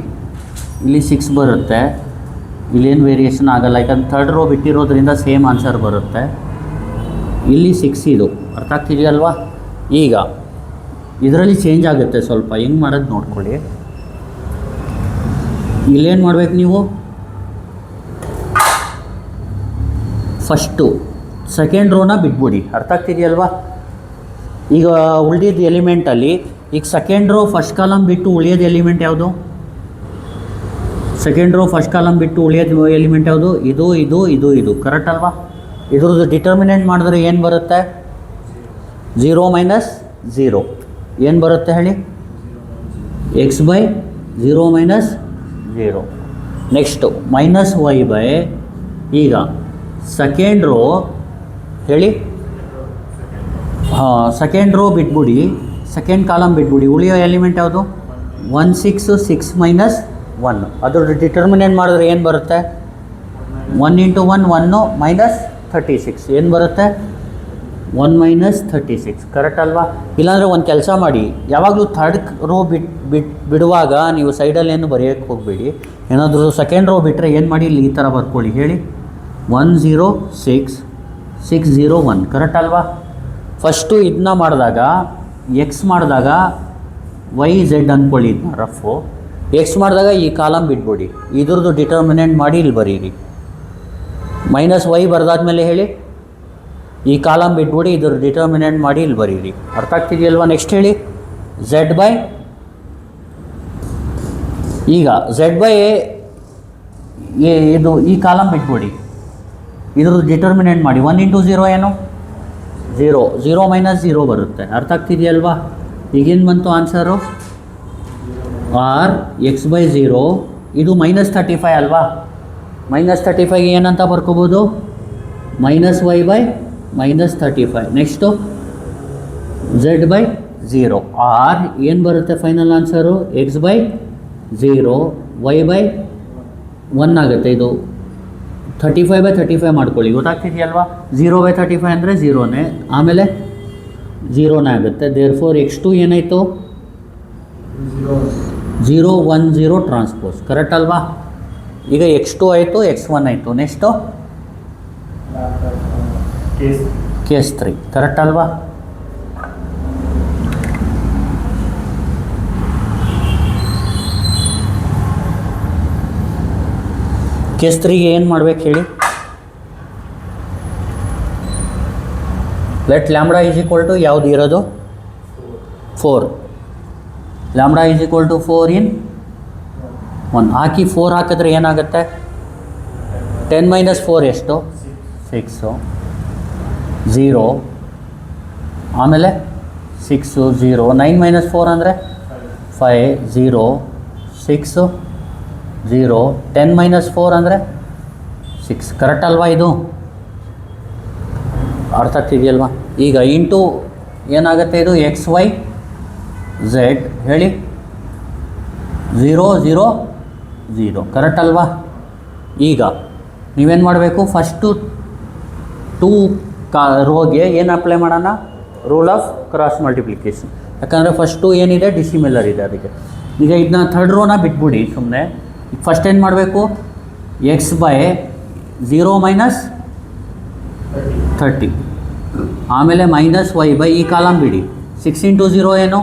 ಇಲ್ಲಿ 6 ಬರುತ್ತೆ, ಇಲ್ಲೇನು ವೇರಿಯೇಷನ್ ಆಗಲ್ಲ, ಯಾಕಂದ್ರೆ ಥರ್ಡ್ ರೋ ಬಿಟ್ಟಿರೋದ್ರಿಂದ ಸೇಮ್ ಆನ್ಸರ್ ಬರುತ್ತೆ. ಇಲ್ಲಿ 6 ಇದು. ಅರ್ಥ ಆಗ್ತಿದೆಯಲ್ವಾ? ಈಗ ಇದರಲ್ಲಿ ಚೇಂಜ್ ಆಗುತ್ತೆ ಸ್ವಲ್ಪ, ಹೆಂಗೆ ಮಾಡೋದು ನೋಡ್ಕೊಳ್ಳಿ. ಇಲ್ಲೇನು ಮಾಡ್ಬೇಕು ನೀವು? ಫಸ್ಟು ಸೆಕೆಂಡ್ ರೋನ ಬಿಟ್ಬಿಡಿ. ಅರ್ಥ ಆಗ್ತಿದೆಯಲ್ವಾ? ಈಗ ಉಳಿದಿದ್ದ ಎಲಿಮೆಂಟಲ್ಲಿ ಈಗ ಸೆಕೆಂಡ್ ರೋ ಫಸ್ಟ್ ಕಾಲಮ್ ಬಿಟ್ಟು ಉಳಿಯೋದು ಎಲಿಮೆಂಟ್ ಯಾವುದು? ಸೆಕೆಂಡ್ ರೋ ಫಸ್ಟ್ ಕಾಲಮ್ ಬಿಟ್ಟು ಉಳಿಯೋದು ಎಲಿಮೆಂಟ್ ಯಾವುದು? ಇದು ಇದು ಇದು ಇದು. ಕರೆಕ್ಟ್ ಅಲ್ವಾ? ಇದ್ರದ್ದು ಡಿಟರ್ಮಿನೆಂಟ್ ಮಾಡಿದ್ರೆ ಏನು ಬರುತ್ತೆ? 0 ಮೈನಸ್ 0 ಏನು ಬರುತ್ತೆ ಹೇಳಿ? X by 0 minus 0. Next minus Y by, ಈಗ ಸೆಕೆಂಡ್ ರೋ ಹೇಳಿ, ಸೆಕೆಂಡ್ ರೋ ಬಿಟ್ಬಿಡಿ, ಸೆಕೆಂಡ್ ಕಾಲಮ್ ಬಿಟ್ಬಿಡಿ, ಉಳಿಯೋ ಎಲಿಮೆಂಟ್ ಯಾವುದು? 1 6 6 ಮೈನಸ್ 1. ಅದ್ರ ಡಿಟರ್ಮಿನೆಂಟ್ ಮಾಡಿದ್ರೆ ಏನು ಬರುತ್ತೆ? 1 ಇಂಟು 1 1 ಮೈನಸ್ 36 ಏನು ಬರುತ್ತೆ? 1 ಮೈನಸ್ 36. ಕರೆಕ್ಟ್ ಅಲ್ವಾ? ಇಲ್ಲಾಂದರೆ ಒಂದು ಕೆಲಸ ಮಾಡಿ, ಯಾವಾಗಲೂ ಥರ್ಡ್ ರೋ ಬಿಡುವಾಗ ನೀವು ಸೈಡಲ್ಲಿ ಏನು ಬರೆಯೋಕ್ಕೆ ಹೋಗಬೇಡಿ. ಏನಾದರೂ ಸೆಕೆಂಡ್ ರೋ ಬಿಟ್ಟರೆ ಏನು ಮಾಡಿ, ಇಲ್ಲಿ ಈ ಥರ ಬರ್ಕೊಳ್ಳಿ. ಹೇಳಿ, 1 0 6 6 0 1. ಕರೆಕ್ಟ್ ಅಲ್ವಾ? ಫಸ್ಟು ಇದನ್ನ ಮಾಡಿದಾಗ ಎಕ್ಸ್ ಮಾಡಿದಾಗ ವೈ ಝೆಡ್ ಅಂದ್ಕೊಳ್ಳಿ, ಇದನ್ನ ರಫು. ಎಕ್ಸ್ ಮಾಡಿದಾಗ ಈ ಕಾಲಮ್ ಬಿಟ್ಬಿಡಿ, ಇದ್ರದ್ದು ಡಿಟರ್ಮಿನೆಂಟ್ ಮಾಡಿ ಇಲ್ಲಿ ಬರೀರಿ. ಮೈನಸ್ ವೈ ಬರೆದಾದ್ಮೇಲೆ ಹೇಳಿ, ಈ ಕಾಲಮ್ ಬಿಟ್ಬಿಡಿ, ಇದ್ರ ಡಿಟರ್ಮಿನೆಂಟ್ ಮಾಡಿ ಇಲ್ಲಿ ಬರೀರಿ. ಅರ್ಥ ಆಗ್ತಿದೆಯಲ್ವಾ? ನೆಕ್ಸ್ಟ್ ಹೇಳಿ, ಝೆಡ್ ಬೈ, ಈಗ ಝೆಡ್ ಬೈ ಇದು ಈ ಕಾಲಮ್ ಬಿಟ್ಬಿಡಿ, ಇದ್ರದ್ದು ಡಿಟರ್ಮಿನೆಂಟ್ ಮಾಡಿ. 1 ಇಂಟು 0 ಏನು? 0 0 ಮೈನಸ್ 0 ಬರುತ್ತೆ. ಅರ್ಥ ಆಗ್ತಿದೆಯಲ್ವಾ? ಈಗೇನು ಬಂತು ಆನ್ಸರು? R X by 0. ಇದು ಮೈನಸ್ 35 ಅಲ್ವಾ? ಮೈನಸ್ 35 ಏನಂತ ಬರ್ಕೋಬೋದು? Minus Y by minus 35. Next Z by 0. Or ಏನು ಬರುತ್ತೆ final answer? X by 0 Y by 1 ಆಗುತ್ತೆ. ಇದು 35 ಬೈ 35 ಮಾಡ್ಕೊಳ್ಳಿ. ಗೊತ್ತಾಗ್ತಿದೆಯಲ್ವಾ? 0 ಬೈ 35 ಅಂದರೆ 0ನೇ, ಆಮೇಲೆ 0ನೇ ಆಗುತ್ತೆ. ದೇರ್ ಫೋರ್ x2 ಏನಾಯಿತು? 0 1 0 ಟ್ರಾನ್ಸ್ಪೋಸ್. ಕರೆಕ್ಟ್ ಅಲ್ವಾ? ಈಗ x2 ಆಯಿತು, x1 ಆಯಿತು. Next case 3. ಕರೆಕ್ಟ್ ಅಲ್ವಾ? ಕೇಸ್ 3ಗೆ ಏನು ಮಾಡ್ಬೇಕು ಹೇಳಿ? Let lambda is equal to ಯಾವುದು ಇರೋದು? 4. Lambda is equal to 4 in 1. ಹಾಕಿ 4 ಹಾಕಿದ್ರೆ ಏನಾಗುತ್ತೆ? 10 ಮೈನಸ್ 4 ಎಷ್ಟು? 6 0, ಆಮೇಲೆ 6 0. 9 ಮೈನಸ್ 4 ಅಂದರೆ 5 0 6 0. 10 ಮೈನಸ್ 4 ಅಂದರೆ 6. ಕರೆಕ್ಟ್ ಅಲ್ವಾ? ಇದು ಅರ್ಥ ಆಗ್ತಿದೆಯಲ್ವಾ? ಈಗ ಇಂಟು ಏನಾಗುತ್ತೆ ಇದು? ಎಕ್ಸ್ ವೈ ಝೆಡ್ ಹೇಳಿ, 0 0 0. ಕರೆಕ್ಟ್ ಅಲ್ವಾ? ಈಗ ನೀವೇನು ಮಾಡಬೇಕು? ಫಸ್ಟು 2 ರೋಗೆ ಏನು ಅಪ್ಲೈ ಮಾಡೋಣ? Rule of cross multiplication. ಯಾಕಂದರೆ ಫಸ್ಟು ಏನಿದೆ? ಡಿಸಿಮಿಲರ್ ಇದೆ ಅದಕ್ಕೆ. ಈಗ ಇದನ್ನ ಥರ್ಡ್ ರೋನ ಬಿಟ್ಬಿಡಿ ಸುಮ್ಮನೆ. ಈಗ ಫಸ್ಟ್ ಏನು ಮಾಡಬೇಕು? ಎಕ್ಸ್ ಬೈ 0 ಮೈನಸ್ 30, ಆಮೇಲೆ ಮೈನಸ್ ವೈ ಬೈ ಈ ಕಾಲಮ್ ಬಿಡಿ. 6 ಇಂಟು 0 ಏನು?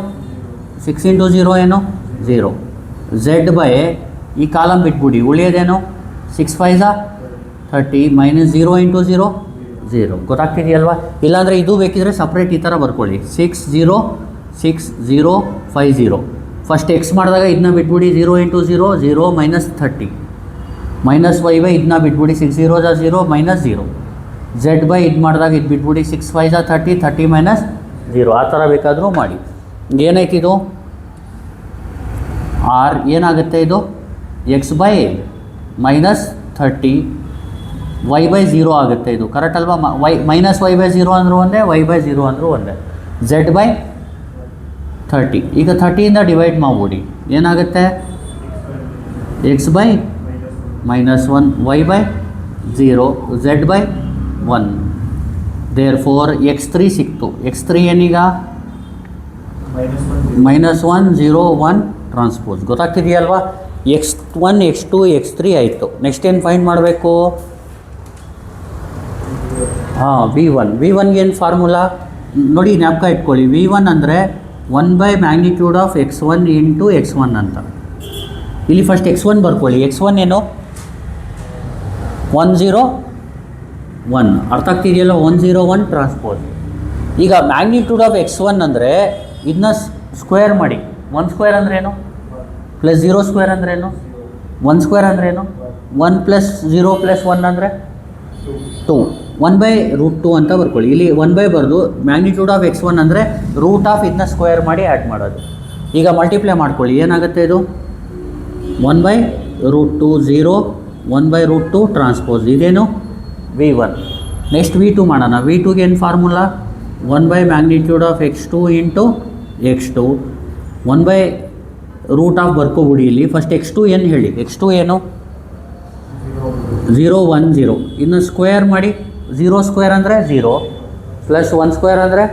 6 ಇಂಟು 0 ಏನು? 0. ಝೆಡ್ ಬೈ ಈ ಕಾಲಮ್ ಬಿಟ್ಬಿಡಿ, ಉಳಿಯೋದೇನು? 6 5 30 ಮೈನಸ್ 0 ಇಂಟು 0 0. ಗೊತ್ತಾಗ್ತಿದೆಯಲ್ವಾ? ಇಲ್ಲಾಂದರೆ ಇದು ಬೇಕಿದ್ರೆ ಸಪ್ರೇಟ್ ಈ ಥರ ಬರ್ಕೊಳ್ಳಿ. 6 0 6 0 5 0. ಫಸ್ಟ್ ಎಕ್ಸ್ ಮಾಡಿದಾಗ ಇದನ್ನ ಬಿಟ್ಬಿಡಿ, 0 into 0 0 minus 30 minus Y by ಇದನ್ನ ಬಿಟ್ಬಿಡಿ, 6 0 0 ಮೈನಸ್ 0. ಝೆಡ್ ಬೈ ಇದು ಮಾಡಿದಾಗ ಇದು ಬಿಟ್ಬಿಡಿ, 6 5 30 30 ಮೈನಸ್ 0. ಆ ಥರ ಬೇಕಾದರೂ ಮಾಡಿ. ಏನಾಯ್ತಿದು ಆರ್ ಏನಾಗುತ್ತೆ, ಇದು x by minus 30 y by 0 ಆಗುತ್ತೆ. ಇದು ಕರೆಕ್ಟ್ ಅಲ್ವಾ? ವೈ ಮೈನಸ್ ವೈ ಬೈ 0 ಅಂದರೂ ಒಂದೇ, ವೈ ಬೈ 0 ಅಂದರೂ ಒಂದೇ. Z by 30. ಈಗ 30ಇಂದ ಡಿವೈಡ್ ಮಾಡಿಬಿಡಿ, ಏನಾಗುತ್ತೆ X by minus 1 y by 0 z by 1. Therefore x3 ಸಿಕ್ತು. x3 ಏನೀಗ -1 0 1 ಟ್ರಾನ್ಸ್ಪೋಸ್. ಗೊತ್ತಾಗ್ತಿದೆಯಲ್ವಾ? x1 x2 x3 ಆಯಿತು. ನೆಕ್ಸ್ಟ್ ಏನು ಫೈಂಡ್ ಮಾಡಬೇಕು? ಹಾಂ, v1 ಏನು ಫಾರ್ಮುಲಾ ನೋಡಿ, ಜ್ಞಾಪಕ ಇಟ್ಕೊಳ್ಳಿ. v1 ಅಂದರೆ 1 by magnitude of x1 into x1 ಅಂತ. ಇಲ್ಲಿ ಫಸ್ಟ್ x1 ಬರ್ಕೊಳ್ಳಿ. x1 ಏನು 1 0 1. ಅರ್ಥ ಆಗ್ತಿದೆಯಲ್ಲ? 1 0 1 ಟ್ರಾನ್ಸ್ಪೋಸ್. ಈಗ ಮ್ಯಾಗ್ನಿಟ್ಯೂಡ್ ಆಫ್ x1 ಅಂದರೆ ಇದನ್ನ ಸ್ಕ್ವೇರ್ ಮಾಡಿ. 1 ಸ್ಕ್ವೇರ್ ಅಂದ್ರೇನು? ಪ್ಲಸ್ 0 ಸ್ಕ್ವೇರ್ ಅಂದ್ರೇನು? 1 ಸ್ಕ್ವೇರ್ ಅಂದ್ರೇನು? 1 ಪ್ಲಸ್ 0 ಪ್ಲಸ್ 1 ಅಂದರೆ 2. 1 ಬೈ ರೂಟ್ 2 ಅಂತ ಬರ್ಕೊಳ್ಳಿ. ಇಲ್ಲಿ 1 ಬೈ ಬರೆದು ಮ್ಯಾಗ್ನಿಟ್ಯೂಡ್ ಆಫ್ x1 ಅಂದರೆ ರೂಟ್ ಆಫ್ ಇದನ್ನ ಸ್ಕ್ವೇರ್ ಮಾಡಿ ಆ್ಯಡ್ ಮಾಡೋದು. ಈಗ ಮಲ್ಟಿಪ್ಲೈ ಮಾಡ್ಕೊಳ್ಳಿ, ಏನಾಗುತ್ತೆ ಇದು 1 by root 2 0 1 by root 2 transpose. ಇದೇನು v1. ನೆಕ್ಸ್ಟ್ v2 ಮಾಡೋಣ. v2ಗೆ ಏನು formula? 1 by magnitude of x2 into x2 1 by root of ಬರ್ಕೋಬಿಡಿ. ಇಲ್ಲಿ ಫಸ್ಟ್ x2 ಏನು ಹೇಳಿ? x2 ಏನು 0 1 0. ಇನ್ನು ಸ್ಕ್ವೇರ್ ಮಾಡಿ. 0 ಸ್ಕ್ವೇರ್ ಅಂದರೆ 0 ಪ್ಲಸ್ 1 ಸ್ಕ್ವೇರ್ ಅಂದರೆ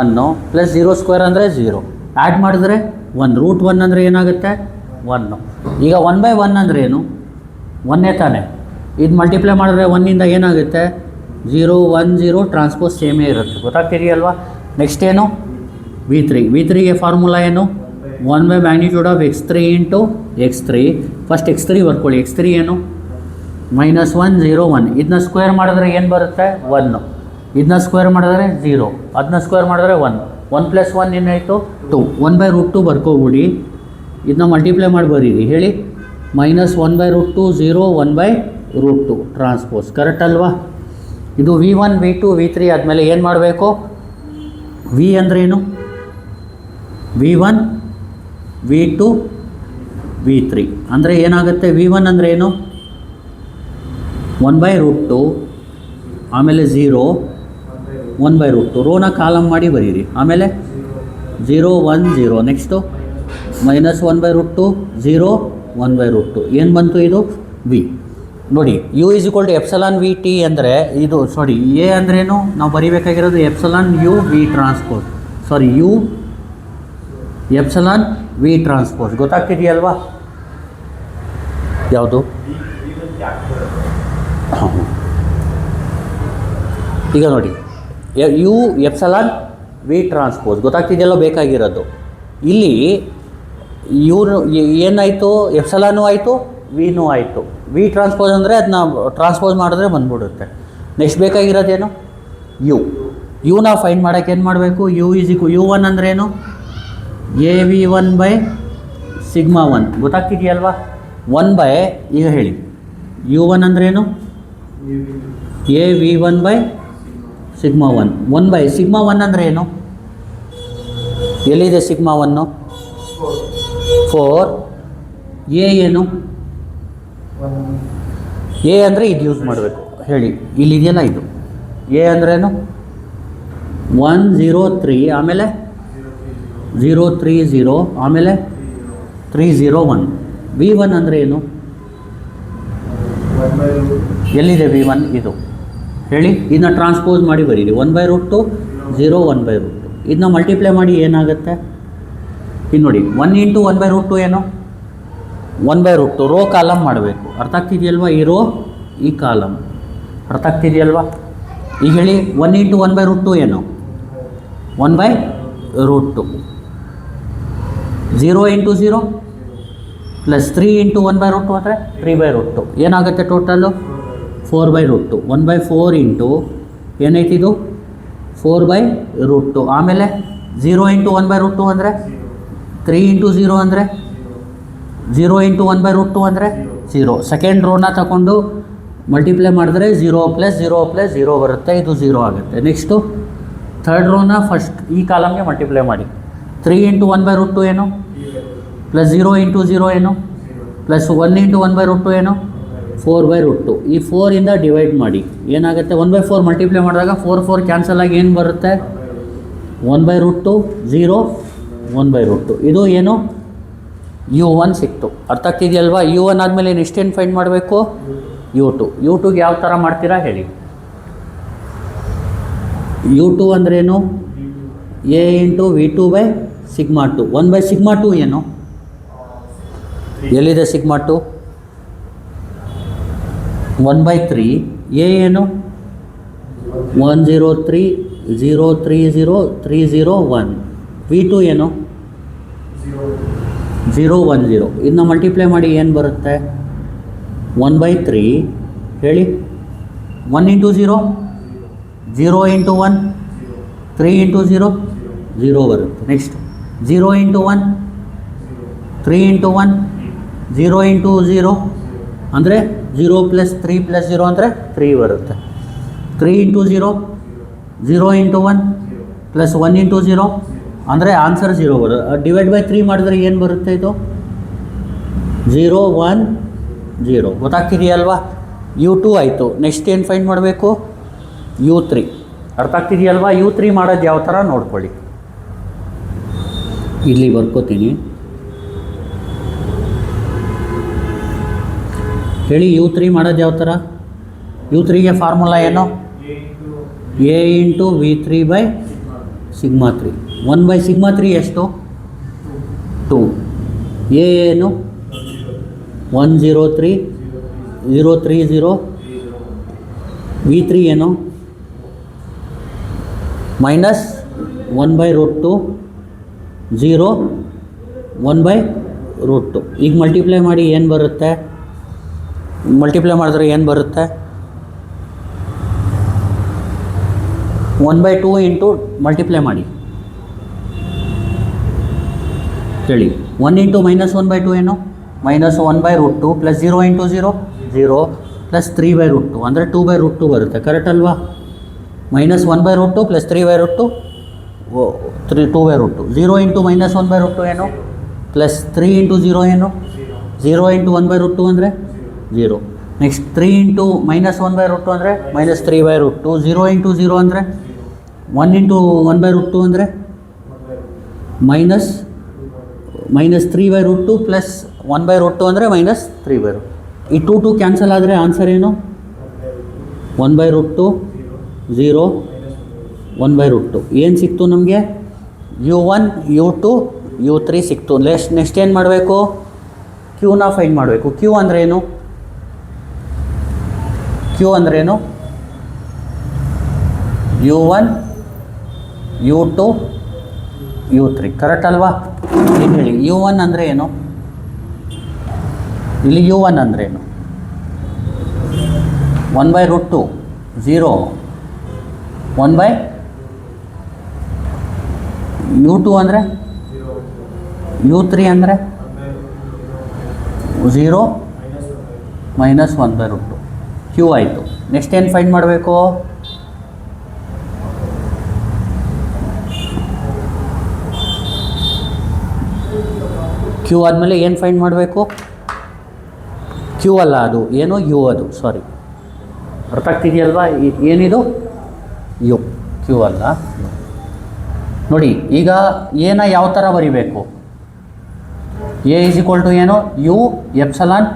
1 ಪ್ಲಸ್ 0 ಸ್ಕ್ವೇರ್ ಅಂದರೆ 0. ಆ್ಯಡ್ ಮಾಡಿದ್ರೆ 1. ರೂಟ್ 1 ಅಂದರೆ ಏನಾಗುತ್ತೆ 1. ಈಗ 1 ಬೈ 1 ಅಂದರೆ ಏನು? 1 ತಾನೆ. ಇದು ಮಲ್ಟಿಪ್ಲೈ ಮಾಡಿದ್ರೆ 1ಇಂದ ಏನಾಗುತ್ತೆ 0 1 0 ಟ್ರಾನ್ಸ್ಪೋಸ್ ಸೇಮೇ ಇರುತ್ತೆ. ಗೊತ್ತಾಗ್ತಿದೆಯಲ್ವಾ? ನೆಕ್ಸ್ಟ್ ಏನು v3ಗೆ ಫಾರ್ಮುಲಾ ಏನು? 1 by magnitude of x3 into x3. First x3 ಬರ್ಕೊಳ್ಳಿ. x3 ಏನು -1 0 1. ಇದನ್ನ ಸ್ಕ್ವೇರ್ ಮಾಡಿದ್ರೆ ಏನು ಬರುತ್ತೆ 1. ಇದನ್ನ ಸ್ಕ್ವೇರ್ ಮಾಡಿದ್ರೆ 0. ಅದನ್ನ ಸ್ಕ್ವೇರ್ ಮಾಡಿದ್ರೆ 1. 1 ಪ್ಲಸ್ 1 ಏನಾಯಿತು 2. 1 ಬೈ ರೂಟ್ 2 ಬರ್ಕೋಬಿಡಿ. ಇದನ್ನ ಮಲ್ಟಿಪ್ಲೈ ಮಾಡಿ ಬರೀರಿ. ಹೇಳಿ -1 by root 2 0 1 by root 2 transpose. Correct ಅಲ್ವಾ? ಇದು v1 v2 v3 ಆದಮೇಲೆ ಏನು ಮಾಡಬೇಕು? v ಅಂದ್ರೇನು? v1 v2 v3 ಅಂದರೆ ಏನಾಗುತ್ತೆ? v1 ಅಂದರೆ ಏನು 1 ಬೈ ರೂಟ್ 2 ಆಮೇಲೆ 0 1 ಬೈ ರೂಟ್ 2. ರೋನ ಕಾಲಮ್ ಮಾಡಿ ಬರೀರಿ. ಆಮೇಲೆ 0 1 0. Next -1 by root 2 0 1 by root 2. ಏನು ಬಂತು ಇದು v. ನೋಡಿ u is equal to epsilon V T ಅಂದರೆ ಇದು ಸಾರಿ ಎ ಅಂದ್ರೇನು? ನಾವು ಬರೀಬೇಕಾಗಿರೋದು epsilon U V transpose. Sorry U epsilon V transpose. ಗೊತ್ತಾಗ್ತಿದೆಯಲ್ವಾ? ಯಾವುದು? ಈಗ ನೋಡಿ ಯು ಎಪ್ಸಲಾನ್ ವಿ ಟ್ರಾನ್ಸ್ಪೋಸ್. ಗೊತ್ತಾಗ್ತಿದೆಯಲ್ಲ ಬೇಕಾಗಿರೋದು. ಇಲ್ಲಿ ಯು ಏನಾಯಿತು? ಎಪ್ಸಲಾನು ಆಯಿತು, ವಿನೂ ಆಯಿತು. ವಿ ಟ್ರಾನ್ಸ್ಪೋಸ್ ಅಂದರೆ ಅದನ್ನ ಟ್ರಾನ್ಸ್ಪೋಸ್ ಮಾಡಿದ್ರೆ ಬಂದ್ಬಿಡುತ್ತೆ. ನೆಕ್ಸ್ಟ್ ಬೇಕಾಗಿರೋದೇನು? ಯು. ಯುನ ಫೈಂಡ್ ಮಾಡೋಕ್ಕೆ ಏನು ಮಾಡಬೇಕು? ಯು ಇಸ್ ಯು ಒನ್ ಅಂದ್ರೇನು? A V 1 by sigma 1. ಗೊತ್ತಾಗ್ತಿದೆಯಲ್ವಾ? 1 ಬೈ ಈಗ ಹೇಳಿ ಯು 1 ಅಂದ್ರೇನು? A V 1 by sigma 1. 1 by sigma 1 ಅಂದರೆ ಏನು? ಎಲ್ಲಿದೆ ಸಿಗ್ಮಾ 1? 4. ಎ ಏನು? ಎ ಅಂದರೆ ಇದು ಯೂಸ್ ಮಾಡಬೇಕು. ಹೇಳಿ ಇಲ್ಲಿದೆಯಲ್ಲ ಇದು ಎ ಅಂದ್ರೇನು? 1 0 3 ಆಮೇಲೆ 0 3 0 ಆಮೇಲೆ 3 0 1. v1 ಅಂದರೆ ಏನು? ಎಲ್ಲಿದೆ v1? ಇದು ಹೇಳಿ. ಇದನ್ನ ಟ್ರಾನ್ಸ್ಪೋಸ್ ಮಾಡಿ ಬರೀರಿ. 1 ಬೈ ರೂಟ್ 2 0 1 ಬೈ ರೂಟ್ 2. ಇದನ್ನ ಮಲ್ಟಿಪ್ಲೈ ಮಾಡಿ ಏನಾಗುತ್ತೆ? ಇದು ನೋಡಿ 1 ಇಂಟು 1 ಬೈ ರೂಟ್ 2 ಏನು? 1 ಬೈ ರೂಟ್ 2. ರೋ ಕಾಲಮ್ ಮಾಡಬೇಕು. ಅರ್ಥ ಆಗ್ತಿದೆಯಲ್ವಾ? ಈ ರೋ ಈ ಕಾಲಮ್. ಅರ್ಥ ಆಗ್ತಿದೆಯಲ್ವಾ? ಈಗ ಹೇಳಿ 1 ಇಂಟು 1 ಬೈ ರೂಟ್ 2 ಏನು? 1 by root 2. 0 into 0 plus 3 into 1/√2 ಅಂದರೆ 3/√2 ಏನಾಗುತ್ತೆ ಟೋಟಲ್ಲು 4/√2 1/4 ಇಂಟು ಏನೈತಿದು 4/√2 ಆಮೇಲೆ 0 ಇಂಟು 1/√2 ಅಂದರೆ 3 ಇಂಟು 0 ಅಂದರೆ 0 ಇಂಟು 1/√2 ಅಂದರೆ 0 ಸೆಕೆಂಡ್ ರೋನ ತಗೊಂಡು ಮಲ್ಟಿಪ್ಲೈ ಮಾಡಿದ್ರೆ 0 ಪ್ಲಸ್ 0 ಪ್ಲಸ್ 0 ಬರುತ್ತೆ, ಇದು 0 ಆಗುತ್ತೆ. ನೆಕ್ಸ್ಟು ಥರ್ಡ್ ರೋನ ಫಸ್ಟ್ ಈ ಕಾಲಮ್ಗೆ ಮಲ್ಟಿಪ್ಲೈ ಮಾಡಿ 3 ಇಂಟು 1/√2 ಏನು ಪ್ಲಸ್ 0 ಇಂಟು 0 ಏನು ಪ್ಲಸ್ 1 ಇಂಟು 1/√2 ಏನು 4/√2 ಈ 4ಇಂದ ಡಿವೈಡ್ ಮಾಡಿ ಏನಾಗುತ್ತೆ 1/4 ಮಲ್ಟಿಪ್ಲೈ ಮಾಡಿದಾಗ 4 ಕ್ಯಾನ್ಸಲ್ ಆಗಿ ಏನು ಬರುತ್ತೆ 1/√2 0 1/√2 ಇದು ಏನು U1 ಸಿಕ್ತು. ಅರ್ಥ ಆಗ್ತಿದೆಯಲ್ವಾ? U1 ಆದಮೇಲೆ ನೆಕ್ಸ್ಟೇನು ಫೈಂಡ್ ಮಾಡಬೇಕು U2ಗೆ ಯಾವ ಥರ ಮಾಡ್ತೀರಾ ಹೇಳಿ. U2 ಅಂದ್ರೇನು A ಇಂಟು V2/σ2 1/σ2 ಏನು ಎಲ್ಲಿದೆ σ2 1/3 A ಏನು 103 030 301 V2 ಏನು 010 ಇದನ್ನ ಮಲ್ಟಿಪ್ಲೈ ಮಾಡಿ ಏನು ಬರುತ್ತೆ 1/3 ಹೇಳಿ 1 ಇಂಟು 0 0 ಇಂಟು 1 3 ಇಂಟು 0 0 ಬರುತ್ತೆ. ನೆಕ್ಸ್ಟ್ 0 ಇಂಟು 1 3 ಇಂಟು 1 0 ಇಂಟು 0 ಅಂದರೆ 0 ಪ್ಲಸ್ 3 ಪ್ಲಸ್ 0 ಅಂದರೆ 3 ಬರುತ್ತೆ. 3 ಇಂಟು 0 0 ಇಂಟು 1 ಪ್ಲಸ್ 1 ಇಂಟು 0 ಅಂದರೆ ಆನ್ಸರ್ 0 ಬರುತ್ತೆ. ಡಿವೈಡ್ ಬೈ 3 ಮಾಡಿದ್ರೆ ಏನು ಬರುತ್ತೆ ಇದು 0 1 0 ಗೊತ್ತಾಗ್ತಿದೆಯಲ್ವಾ? U2 ಆಯಿತು. ನೆಕ್ಸ್ಟ್ ಏನು ಫೈಂಡ್ ಮಾಡಬೇಕು U3 ಅರ್ಥ ಆಗ್ತಿದೆಯಲ್ವಾ? U3 ಮಾಡೋದು ಯಾವ ಥರ ನೋಡ್ಕೊಳ್ಳಿ. ಇಲ್ಲಿ ಬರ್ಕೋತೀನಿ ಹೇಳಿ U3 ಮಾಡೋದು ಯಾವ ಥರ U3ಗೆ ಫಾರ್ಮುಲಾ ಏನು A ಇಂಟು V3/σ3 1/σ3 ಎಷ್ಟು 2 A ಏನು 103 030 V3 ಏನು ಮೈನಸ್ 1/√2 0 1/√2 ಈಗ ಮಲ್ಟಿಪ್ಲೈ ಮಾಡಿ ಏನು ಬರುತ್ತೆ ಮಲ್ಟಿಪ್ಲೈ ಮಾಡಿದ್ರೆ ಏನು ಬರುತ್ತೆ 1/2 ಇಂಟು ಮಲ್ಟಿಪ್ಲೈ ಮಾಡಿ ಹೇಳಿ 1 ಇಂಟು ಮೈನಸ್ 1/2 ಏನು ಮೈನಸ್ 1/√2 ಪ್ಲಸ್ 0 ಇಂಟು 0 0 ಪ್ಲಸ್ 3/√2 ಅಂದರೆ 2/√2 ಬರುತ್ತೆ. ಕರೆಕ್ಟ್ ಅಲ್ವಾ? ಮೈನಸ್ 1/√2 ಪ್ಲಸ್ 3/√2 2/√2 0 ಇಂಟು ಮೈನಸ್ 1/√2 ಏನು ಪ್ಲಸ್ 3 ಇಂಟು 0 ಏನು 0 ಇಂಟು 1/√2 ಅಂದರೆ 0. ನೆಕ್ಸ್ಟ್ 3 ಇಂಟು ಮೈನಸ್ 1/√2 ಅಂದರೆ ಮೈನಸ್ 3/√2 0 ಇಂಟು 0 ಅಂದರೆ 1 ಇಂಟು 1/√2 ಅಂದರೆ ಮೈನಸ್ 3/√2 ಪ್ಲಸ್ 1/√2 ಅಂದರೆ ಮೈನಸ್ 3/√2 ಈ 2 ಕ್ಯಾನ್ಸಲ್ ಆದರೆ ಆನ್ಸರ್ ಏನು 1/√2 0 1/√2 ಏನು ಸಿಕ್ತು ನಮಗೆ U1 U2 U3 ಸಿಕ್ತು. ನೆಕ್ಸ್ಟ್ ಏನು ಮಾಡಬೇಕು Qನ ಫೈಂಡ್ ಮಾಡಬೇಕು. Q ಅಂದ್ರೇನು U1 U2 U3 ಕರೆಕ್ಟ್ ಅಲ್ವಾ? ಈಗ ಹೇಳಿ U1 ಅಂದರೆ ಏನು ಇಲ್ಲಿ U1 ಅಂದ್ರೇನು 1/√2 0 1 U2 ಅಂದರೆ U3 ಅಂದರೆ 0 ಮೈನಸ್ 1/√2 Q ಆಯಿತು. ನೆಕ್ಸ್ಟ್ ಏನು ಫೈಂಡ್ ಮಾಡಬೇಕು Q ಆದಮೇಲೆ ಏನು ಫೈಂಡ್ ಮಾಡಬೇಕು Q ಅಲ್ಲ ಅದು ಏನು U ಅದು ಸಾರಿ ಅರ್ಥ ಆಗ್ತಿದೆಯಲ್ವಾ? ಏನಿದು U Q ಅಲ್ಲ. ನೋಡಿ ಈಗ ಏನ ಯಾವ ಥರ ಬರಿಬೇಕು A ಇಸ್ ಈಕ್ವಲ್ ಟು ಏನು U epsilon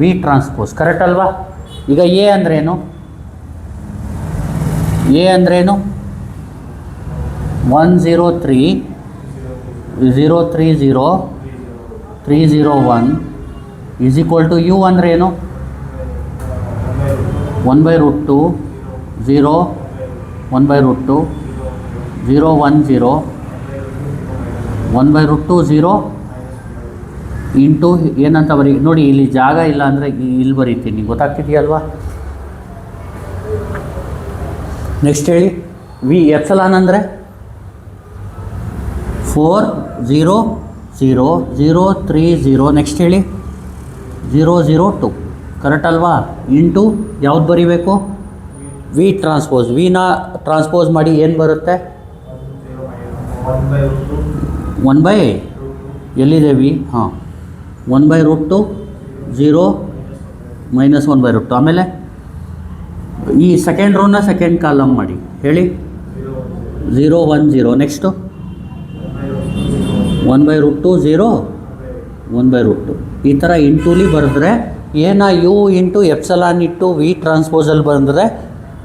V transpose correct ಅಲ್ವಾ? ಈಗ A ಅಂದ್ರೇನು 103 030 301 ಈಸ್ ಈಕ್ವಲ್ ಟು U ಅಂದ್ರೇನು 1/√2 0 1/√2 010 1/√2 0 ಇಂಟು ಏನಂತ ನೋಡಿ, ಇಲ್ಲಿ ಜಾಗ ಇಲ್ಲ ಅಂದರೆ ಇಲ್ಲಿ ಬರೀತೀನಿ, ಗೊತ್ತಾಗ್ತಿದೆಯಲ್ವಾ? ನೆಕ್ಸ್ಟ್ ಹೇಳಿ, ವಿ ಎಪ್ಸಲಾನ್ ಅಂದರೆ 4 0 0 0 3 0. ನೆಕ್ಸ್ಟ್ ಹೇಳಿ 0 0 2, ಕರೆಕ್ಟ್ ಅಲ್ವಾ? ಇಂಟು ಯಾವ್ದು ಬರೀಬೇಕು? V transpose. ವಿನ ಟ್ರಾನ್ಸ್ಪೋಸ್ ಮಾಡಿ ಏನು ಬರುತ್ತೆ? 1 ಬೈ ಎಲ್ಲಿದೆ ವಿ? ಹಾಂ, 1/√2 0 - 1/√2. ಆಮೇಲೆ ಈ ಸೆಕೆಂಡ್ ರೋನ ಸೆಕೆಂಡ್ ಕಾಲಮ್ ಮಾಡಿ, ಹೇಳಿ 0 1 0. ನೆಕ್ಸ್ಟು 1/√2 0 1/√2. ಈ ಥರ ಇಂಟೂಲಿ ಬರೆದ್ರೆ ಏನ ಯು ಇಂಟು ಎಪ್ಸಲಾನ್ ಇಟ್ಟು ವಿ ಟ್ರಾನ್ಸ್ಪೋಸಲ್ಲಿ ಬಂದರೆ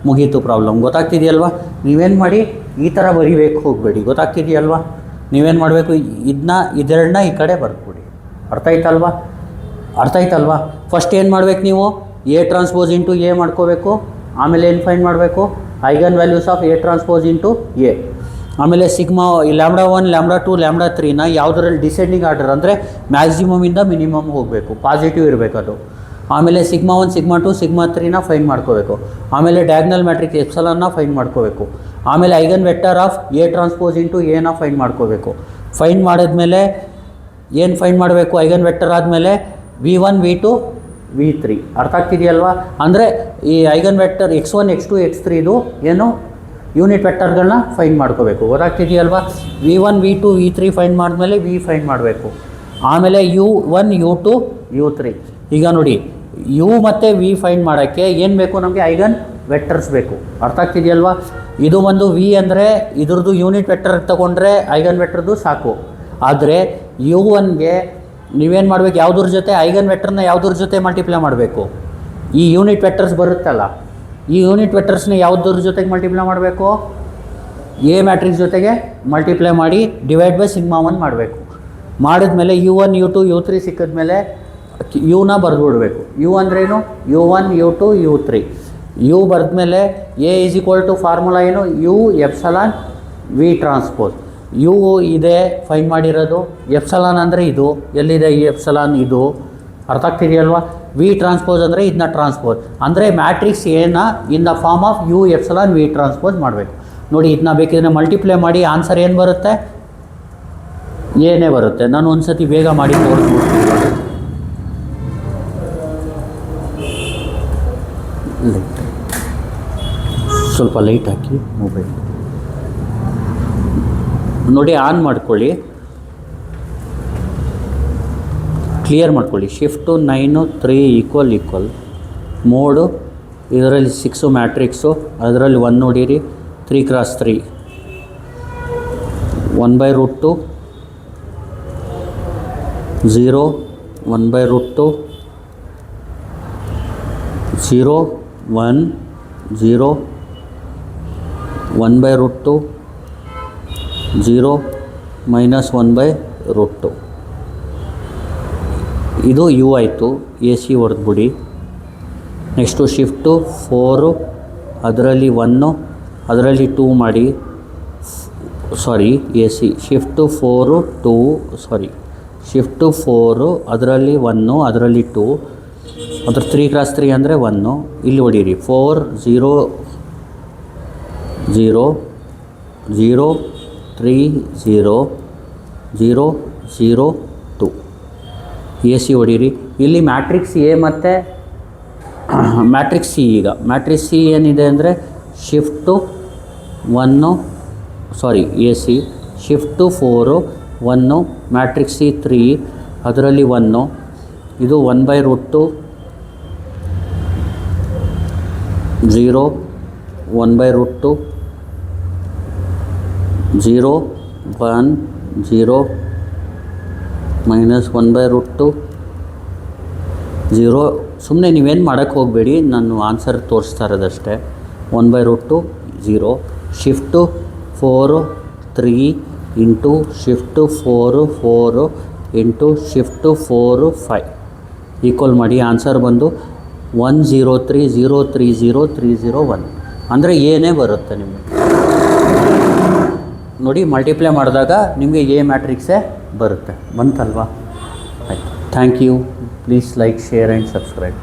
ಮುಗೀತು ಪ್ರಾಬ್ಲಮ್. ಗೊತ್ತಾಗ್ತಿದೆಯಲ್ವಾ? ನೀವೇನು ಮಾಡಿ, ಈ ಥರ ಬರಿಬೇಕು ಹೋಗಬೇಡಿ. ಗೊತ್ತಾಗ್ತಿದೆಯಲ್ವಾ? ನೀವೇನು ಮಾಡಬೇಕು, ಇದೆರಡನ್ನ ಈ ಕಡೆ ಬರ್ಕೊಡಿ. ಅರ್ಥ ಆಯ್ತಲ್ವಾ? ಫಸ್ಟ್ ಏನು ಮಾಡ್ಬೇಕು ನೀವು? ಎ ಟ್ರಾನ್ಸ್ಪೋಸ್ ಇಂಟು ಎ ಮಾಡ್ಕೋಬೇಕು. ಆಮೇಲೆ ಏನು ಫೈಂಡ್ ಮಾಡಬೇಕು? Eigen values of A transpose into A. ಆಮೇಲೆ ಸಿಗ್ಮಾ λ1 λ2 λ3ನ ಯಾವುದರಲ್ಲಿ ಡಿಸೆಂಡಿಂಗ್ ಆರ್ಡರ್ ಅಂದರೆ ಮ್ಯಾಕ್ಸಿಮಮಿಂದ ಮಿನಿಮಮ್ ಹೋಗಬೇಕು, ಪಾಸಿಟಿವ್ ಇರಬೇಕು ಅದು. ಆಮೇಲೆ ಸಿಗ್ಮಾ 1 ಸಿಗ್ಮಾ 2 ಸಿಗ್ಮಾ 3ನ ಫೈಂಡ್ ಮಾಡ್ಕೋಬೇಕು. ಆಮೇಲೆ ಡಯಾಗ್ನಲ್ ಮ್ಯಾಟ್ರಿಕ್ಸ್ ಎಪ್ಸಲಾನ್ನ ಫೈಂಡ್ ಮಾಡ್ಕೋಬೇಕು. ಆಮೇಲೆ eigen vector of A transpose into ಎನ ಫೈಂಡ್ ಮಾಡ್ಕೋಬೇಕು. ಫೈಂಡ್ ಮಾಡಿದ್ಮೇಲೆ ಏನು ಫೈಂಡ್ ಮಾಡಬೇಕು? ಐಗನ್ ವೆಕ್ಟರ್ ಆದಮೇಲೆ v1 v2 v3. ಅರ್ಥ ಆಗ್ತಿದೆಯಲ್ವಾ? ಅಂದರೆ ಈ eigen vector x1 x2 x3 ಇದು ಏನು ಯೂನಿಟ್ ವೆಕ್ಟರ್ಗಳನ್ನ ಫೈಂಡ್ ಮಾಡ್ಕೋಬೇಕು. ಗೊತ್ತಾಗ್ತಿದೆಯಲ್ವಾ? v1 v2 v3 ಫೈಂಡ್ ಮಾಡಿದ್ಮೇಲೆ v ಫೈಂಡ್ ಮಾಡಬೇಕು. ಆಮೇಲೆ u1 u2 u3. ಈಗ ನೋಡಿ, u ಮತ್ತು v ಫೈಂಡ್ ಮಾಡೋಕ್ಕೆ ಏನು ಬೇಕು ನಮಗೆ? ಐಗನ್ ವೆಕ್ಟರ್ಸ್ ಬೇಕು. ಅರ್ಥ ಆಗ್ತಿದೆಯಲ್ವಾ? ಇದು ಒಂದು v ಅಂದರೆ ಇದ್ರದ್ದು ಯೂನಿಟ್ ವೆಕ್ಟರ್ ತಗೊಂಡ್ರೆ ಐಗನ್ ವೆಕ್ಟರ್ದು ಸಾಕು. ಆದರೆ u1ಗೆ ನೀವೇನು ಮಾಡಬೇಕು? ಯಾವುದ್ರ ಜೊತೆ ಐಗನ್ ವೆಕ್ಟರ್ನ ಯಾವುದ್ರ ಜೊತೆ ಮಲ್ಟಿಪ್ಲೈ ಮಾಡಬೇಕು? ಈ ಯೂನಿಟ್ ವೆಕ್ಟರ್ಸ್ ಬರುತ್ತಲ್ಲ, ಈ ಯೂನಿಟ್ ವೆಕ್ಟರ್ಸ್ನ ಯಾವುದ್ರ ಜೊತೆಗೆ ಮಲ್ಟಿಪ್ಲೈ ಮಾಡಬೇಕು? ಎ ಮ್ಯಾಟ್ರಿಕ್ಸ್ ಜೊತೆಗೆ ಮಲ್ಟಿಪ್ಲೈ ಮಾಡಿ ಡಿವೈಡ್ ಬೈ ಸಿಗ್ಮಾ 1 ಮಾಡಬೇಕು. ಮಾಡಿದ್ಮೇಲೆ u1 u2 u3 ಸಿಕ್ಕಿದ್ಮೇಲೆ ಯುನ ಬರೆದುಬಿಡ್ಬೇಕು. ಯು ಅಂದ್ರೇನು? u1 u2 u3. ಯು ಬರೆದ್ಮೇಲೆ A is equal to formula ಏನು? U epsilon V transpose. U ಇದೆ ಫೈಂಡ್ ಮಾಡಿರೋದು, ಎಪ್ಸಲಾನ್ ಅಂದರೆ ಇದು, ಎಲ್ಲಿದೆ ಈ ಎಪ್ಸಲಾನ್? ಇದು. ಅರ್ಥ ಆಗ್ತಿದೆಯಲ್ವಾ? ವಿ ಟ್ರಾನ್ಸ್ಪೋಸ್ ಅಂದರೆ ಇದನ್ನ ಟ್ರಾನ್ಸ್ಪೋಸ್ ಅಂದರೆ ಮ್ಯಾಟ್ರಿಕ್ಸ್ ಏನ in the form of U epsilon V transpose ಮಾಡಬೇಕು. ನೋಡಿ, ಇದನ್ನ ಬೇಕಿದ್ರೆ ಮಲ್ಟಿಪ್ಲೈ ಮಾಡಿ ಆನ್ಸರ್ ಏನು ಬರುತ್ತೆ? ಏನೇ ಬರುತ್ತೆ. ನಾನು ಒಂದು ಸತಿ ಬೇಗ ಮಾಡಿ ತೋರಿಸ್ಬಿಡ್ತೀನಿ. ಸ್ವಲ್ಪ ಲೈಟ್ ಹಾಕಿ ಮೊಬೈಲ್ ನೋಡಿ, ಆನ್ ಮಾಡ್ಕೊಳ್ಳಿ, ಕ್ಲಿಯರ್ ಮಾಡ್ಕೊಳ್ಳಿ. Shift 9 3 equal mode. ಇದರಲ್ಲಿ 6 ಮ್ಯಾಟ್ರಿಕ್ಸು, ಅದರಲ್ಲಿ 1 ನೋಡಿರಿ, 3 × 3 1/√2 0 1/√2 0 1 0 1/√2 0 - 1/√2. ಇದು ಯು ಆಯಿತು. ಎ ಸಿ ಹೊಡೆದ್ಬಿಡಿ. ನೆಕ್ಸ್ಟು ಶಿಫ್ಟು 4, ಅದರಲ್ಲಿ 1, ಅದರಲ್ಲಿ 2 ಮಾಡಿ. Sorry, A C shift 4 2 sorry shift 4, ಅದರಲ್ಲಿ 1, ಅದರಲ್ಲಿ 2, ಅದ್ರ 3 × 3 ಅಂದರೆ 1. ಇಲ್ಲಿ ಹೊಡೀರಿ 4 0 0 0 3 0 0 0 2. ಎ ಸಿ ಹೊಡೀರಿ. ಇಲ್ಲಿ ಮ್ಯಾಟ್ರಿಕ್ಸ್ ಎ ಮತ್ತು ಮ್ಯಾಟ್ರಿಕ್ಸ್ ಸಿ. ಈಗ ಮ್ಯಾಟ್ರಿಕ್ಸ್ ಸಿ ಏನಿದೆ ಅಂದರೆ shift 1 sorry A C shift 4 1 matrix C 3, ಅದರಲ್ಲಿ 1. ಇದು 1/√2 0 1/√2 0 1 0 - 1/√2 0. ಸುಮ್ಮನೆ ನೀವೇನು ಮಾಡೋಕ್ಕೆ ಹೋಗಬೇಡಿ, ನಾನು ಆನ್ಸರ್ ತೋರಿಸ್ತಾ ಇರೋದಷ್ಟೇ. 1/√2 0. Shift 4 3 into shift 4 4 into shift 4 5 equal ಮಾಡಿ. ಆನ್ಸರ್ ಬಂದು 103 030 301 ಅಂದರೆ ಏನೇ ಬರುತ್ತೆ ನಿಮಗೆ. ನೋಡಿ, ಮಲ್ಟಿಪ್ಲೈ ಮಾಡಿದಾಗ ನಿಮಗೆ ಎ ಮ್ಯಾಟ್ರಿಕ್ಸೇ ಬರುತ್ತೆ. ಬಂತಲ್ವಾ? ಆಯಿತು. Thank you. Please like, share and subscribe.